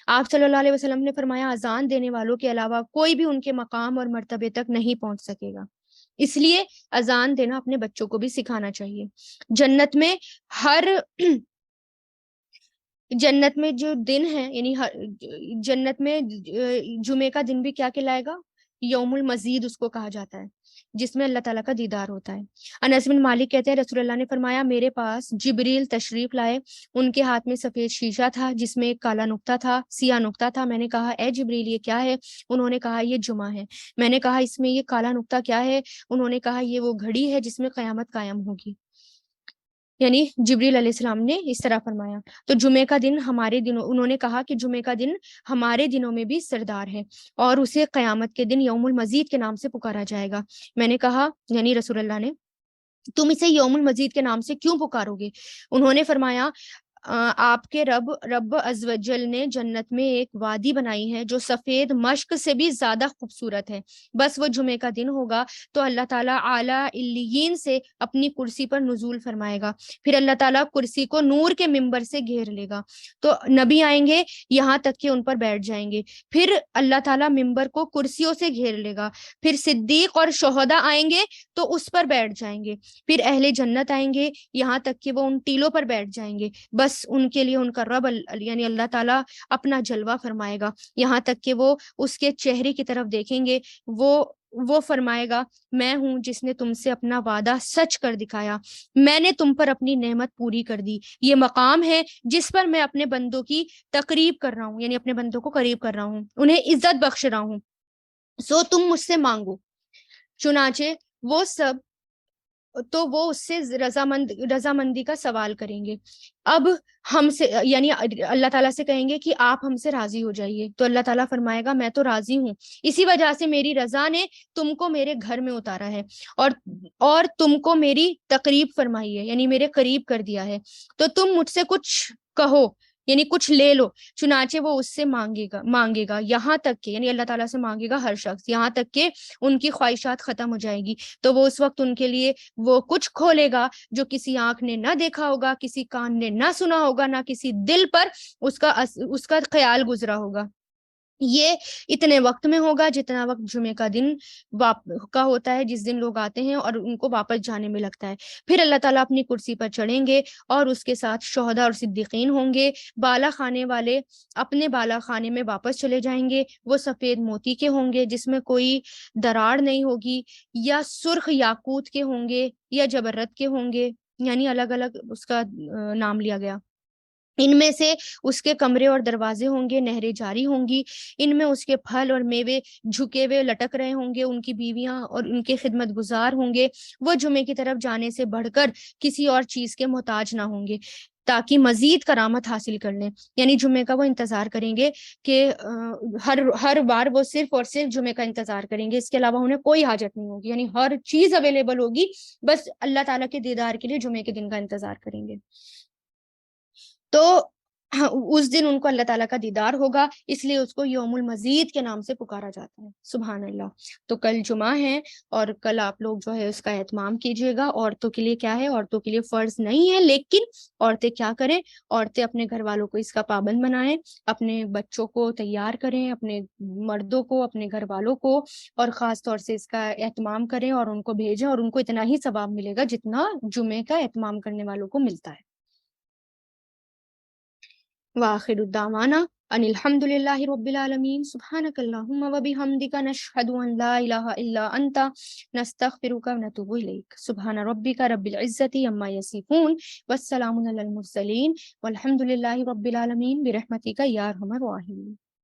آپ صلی اللہ علیہ وسلم نے فرمایا اذان دینے والوں کے علاوہ کوئی بھی ان کے مقام اور مرتبے تک نہیں پہنچ سکے گا، اس لیے اذان دینا اپنے بچوں کو بھی سکھانا چاہیے۔ جنت میں ہر جنت میں جو دن ہے، یعنی جنت میں جمعے کا دن بھی کیا کہلائے گا؟ یوم المزید اس کو کہا جاتا ہے، جس میں اللہ تعالیٰ کا دیدار ہوتا ہے۔ انس بن مالک کہتے ہیں رسول اللہ نے فرمایا میرے پاس جبریل تشریف لائے، ان کے ہاتھ میں سفید شیشہ تھا جس میں ایک کالا نقطہ تھا، سیاہ نقطہ تھا۔ میں نے کہا اے جبریل یہ کیا ہے؟ انہوں نے کہا یہ جمعہ ہے۔ میں نے کہا اس میں یہ کالا نقطہ کیا ہے؟ انہوں نے کہا یہ وہ گھڑی ہے جس میں قیامت قائم ہوگی، یعنی جبریل علیہ السلام نے اس طرح فرمایا۔ تو جمعے کا دن ہمارے دنوں، انہوں نے کہا کہ جمعے کا دن ہمارے دنوں میں بھی سردار ہے اور اسے قیامت کے دن یوم المزید کے نام سے پکارا جائے گا۔ میں نے کہا یعنی رسول اللہ نے تم اسے یوم المزید کے نام سے کیوں پکارو گے؟ انہوں نے فرمایا آپ کے رب عز و جل نے جنت میں ایک وادی بنائی ہے جو سفید مشک سے بھی زیادہ خوبصورت ہے، بس وہ جمعے کا دن ہوگا تو اللہ تعالیٰ اعلیٰ علیین سے اپنی کرسی پر نزول فرمائے گا، پھر اللہ تعالیٰ کرسی کو نور کے ممبر سے گھیر لے گا، تو نبی آئیں گے یہاں تک کہ ان پر بیٹھ جائیں گے، پھر اللہ تعالیٰ ممبر کو کرسیوں سے گھیر لے گا، پھر صدیق اور شہداء آئیں گے تو اس پر بیٹھ جائیں گے، پھر اہل جنت آئیں گے یہاں تک کہ وہ ان ٹیلوں پر بیٹھ جائیں گے، بس ان کے لیے ان کا رب یعنی اللہ تعالیٰ اپنا جلوہ فرمائے گا یہاں تک کہ وہ اس کے چہرے کی طرف دیکھیں گے، وہ فرمائے گا میں ہوں جس نے تم سے اپنا وعدہ سچ کر دکھایا، میں نے تم پر اپنی نعمت پوری کر دی، یہ مقام ہے جس پر میں اپنے بندوں کی تقریب کر رہا ہوں، یعنی اپنے بندوں کو قریب کر رہا ہوں، انہیں عزت بخش رہا ہوں، سو تم مجھ سے مانگو۔ چنانچہ وہ سب تو وہ اس سے رضامندی کا سوال کریں گے، اب ہم سے یعنی اللہ تعالیٰ سے کہیں گے کہ آپ ہم سے راضی ہو جائیے، تو اللہ تعالیٰ فرمائے گا میں تو راضی ہوں، اسی وجہ سے میری رضا نے تم کو میرے گھر میں اتارا ہے اور تم کو میری تقریب فرمائی ہے، یعنی میرے قریب کر دیا ہے، تو تم مجھ سے کچھ کہو، یعنی کچھ لے لو، چنانچہ وہ اس سے مانگے گا یہاں تک کہ، یعنی اللہ تعالیٰ سے مانگے گا ہر شخص، یہاں تک کہ ان کی خواہشات ختم ہو جائے گی، تو وہ اس وقت ان کے لیے وہ کچھ کھولے گا جو کسی آنکھ نے نہ دیکھا ہوگا، کسی کان نے نہ سنا ہوگا، نہ کسی دل پر اس کا خیال گزرا ہوگا۔ یہ اتنے وقت میں ہوگا جتنا وقت جمعے کا دن کا ہوتا ہے، جس دن لوگ آتے ہیں اور ان کو واپس جانے میں لگتا ہے۔ پھر اللہ تعالیٰ اپنی کرسی پر چڑھیں گے اور اس کے ساتھ شہداء اور صدیقین ہوں گے۔ بالا خانے والے اپنے بالا خانے میں واپس چلے جائیں گے، وہ سفید موتی کے ہوں گے جس میں کوئی دراڑ نہیں ہوگی، یا سرخ یاقوت کے ہوں گے، یا جبرت کے ہوں گے، یعنی الگ الگ اس کا نام لیا گیا۔ ان میں سے اس کے کمرے اور دروازے ہوں گے، نہریں جاری ہوں گی، ان میں اس کے پھل اور میوے جھکے ہوئے لٹک رہے ہوں گے، ان کی بیویاں اور ان کے خدمت گزار ہوں گے۔ وہ جمعے کی طرف جانے سے بڑھ کر کسی اور چیز کے محتاج نہ ہوں گے تاکہ مزید کرامت حاصل کر لیں، یعنی جمعے کا وہ انتظار کریں گے کہ ہر بار وہ صرف اور صرف جمعے کا انتظار کریں گے، اس کے علاوہ انہیں کوئی حاجت نہیں ہوگی، یعنی ہر چیز اویلیبل ہوگی، بس اللہ تعالیٰ کے دیدار کے لیے جمعے کے دن کا انتظار کریں گے۔ تو اس دن ان کو اللہ تعالیٰ کا دیدار ہوگا، اس لیے اس کو یوم المزید کے نام سے پکارا جاتا ہے۔ سبحان اللہ۔ تو کل جمعہ ہے اور کل آپ لوگ جو ہے اس کا اہتمام کیجیے گا۔ عورتوں کے لیے کیا ہے، عورتوں کے لیے فرض نہیں ہے، لیکن عورتیں کیا کریں، عورتیں اپنے گھر والوں کو اس کا پابند بنائیں، اپنے بچوں کو تیار کریں، اپنے مردوں کو، اپنے گھر والوں کو، اور خاص طور سے اس کا اہتمام کریں اور ان کو بھیجیں، اور ان کو اتنا ہی ثواب ملے گا جتنا جمعے کا اہتمام کرنے والوں کو ملتا ہے۔ وآخر الدعوانا ان الحمد للہ رب العالمین۔ سبحانک اللہم وبحمدک، نشہد ان لا الہ الا انت، نستغفرک ونتوب الیک۔ سبحان ربک رب العزت عما یصفون، والسلام علی المرسلین، والحمد للہ رب العالمین، برحمتک یا ارحم الراحمین۔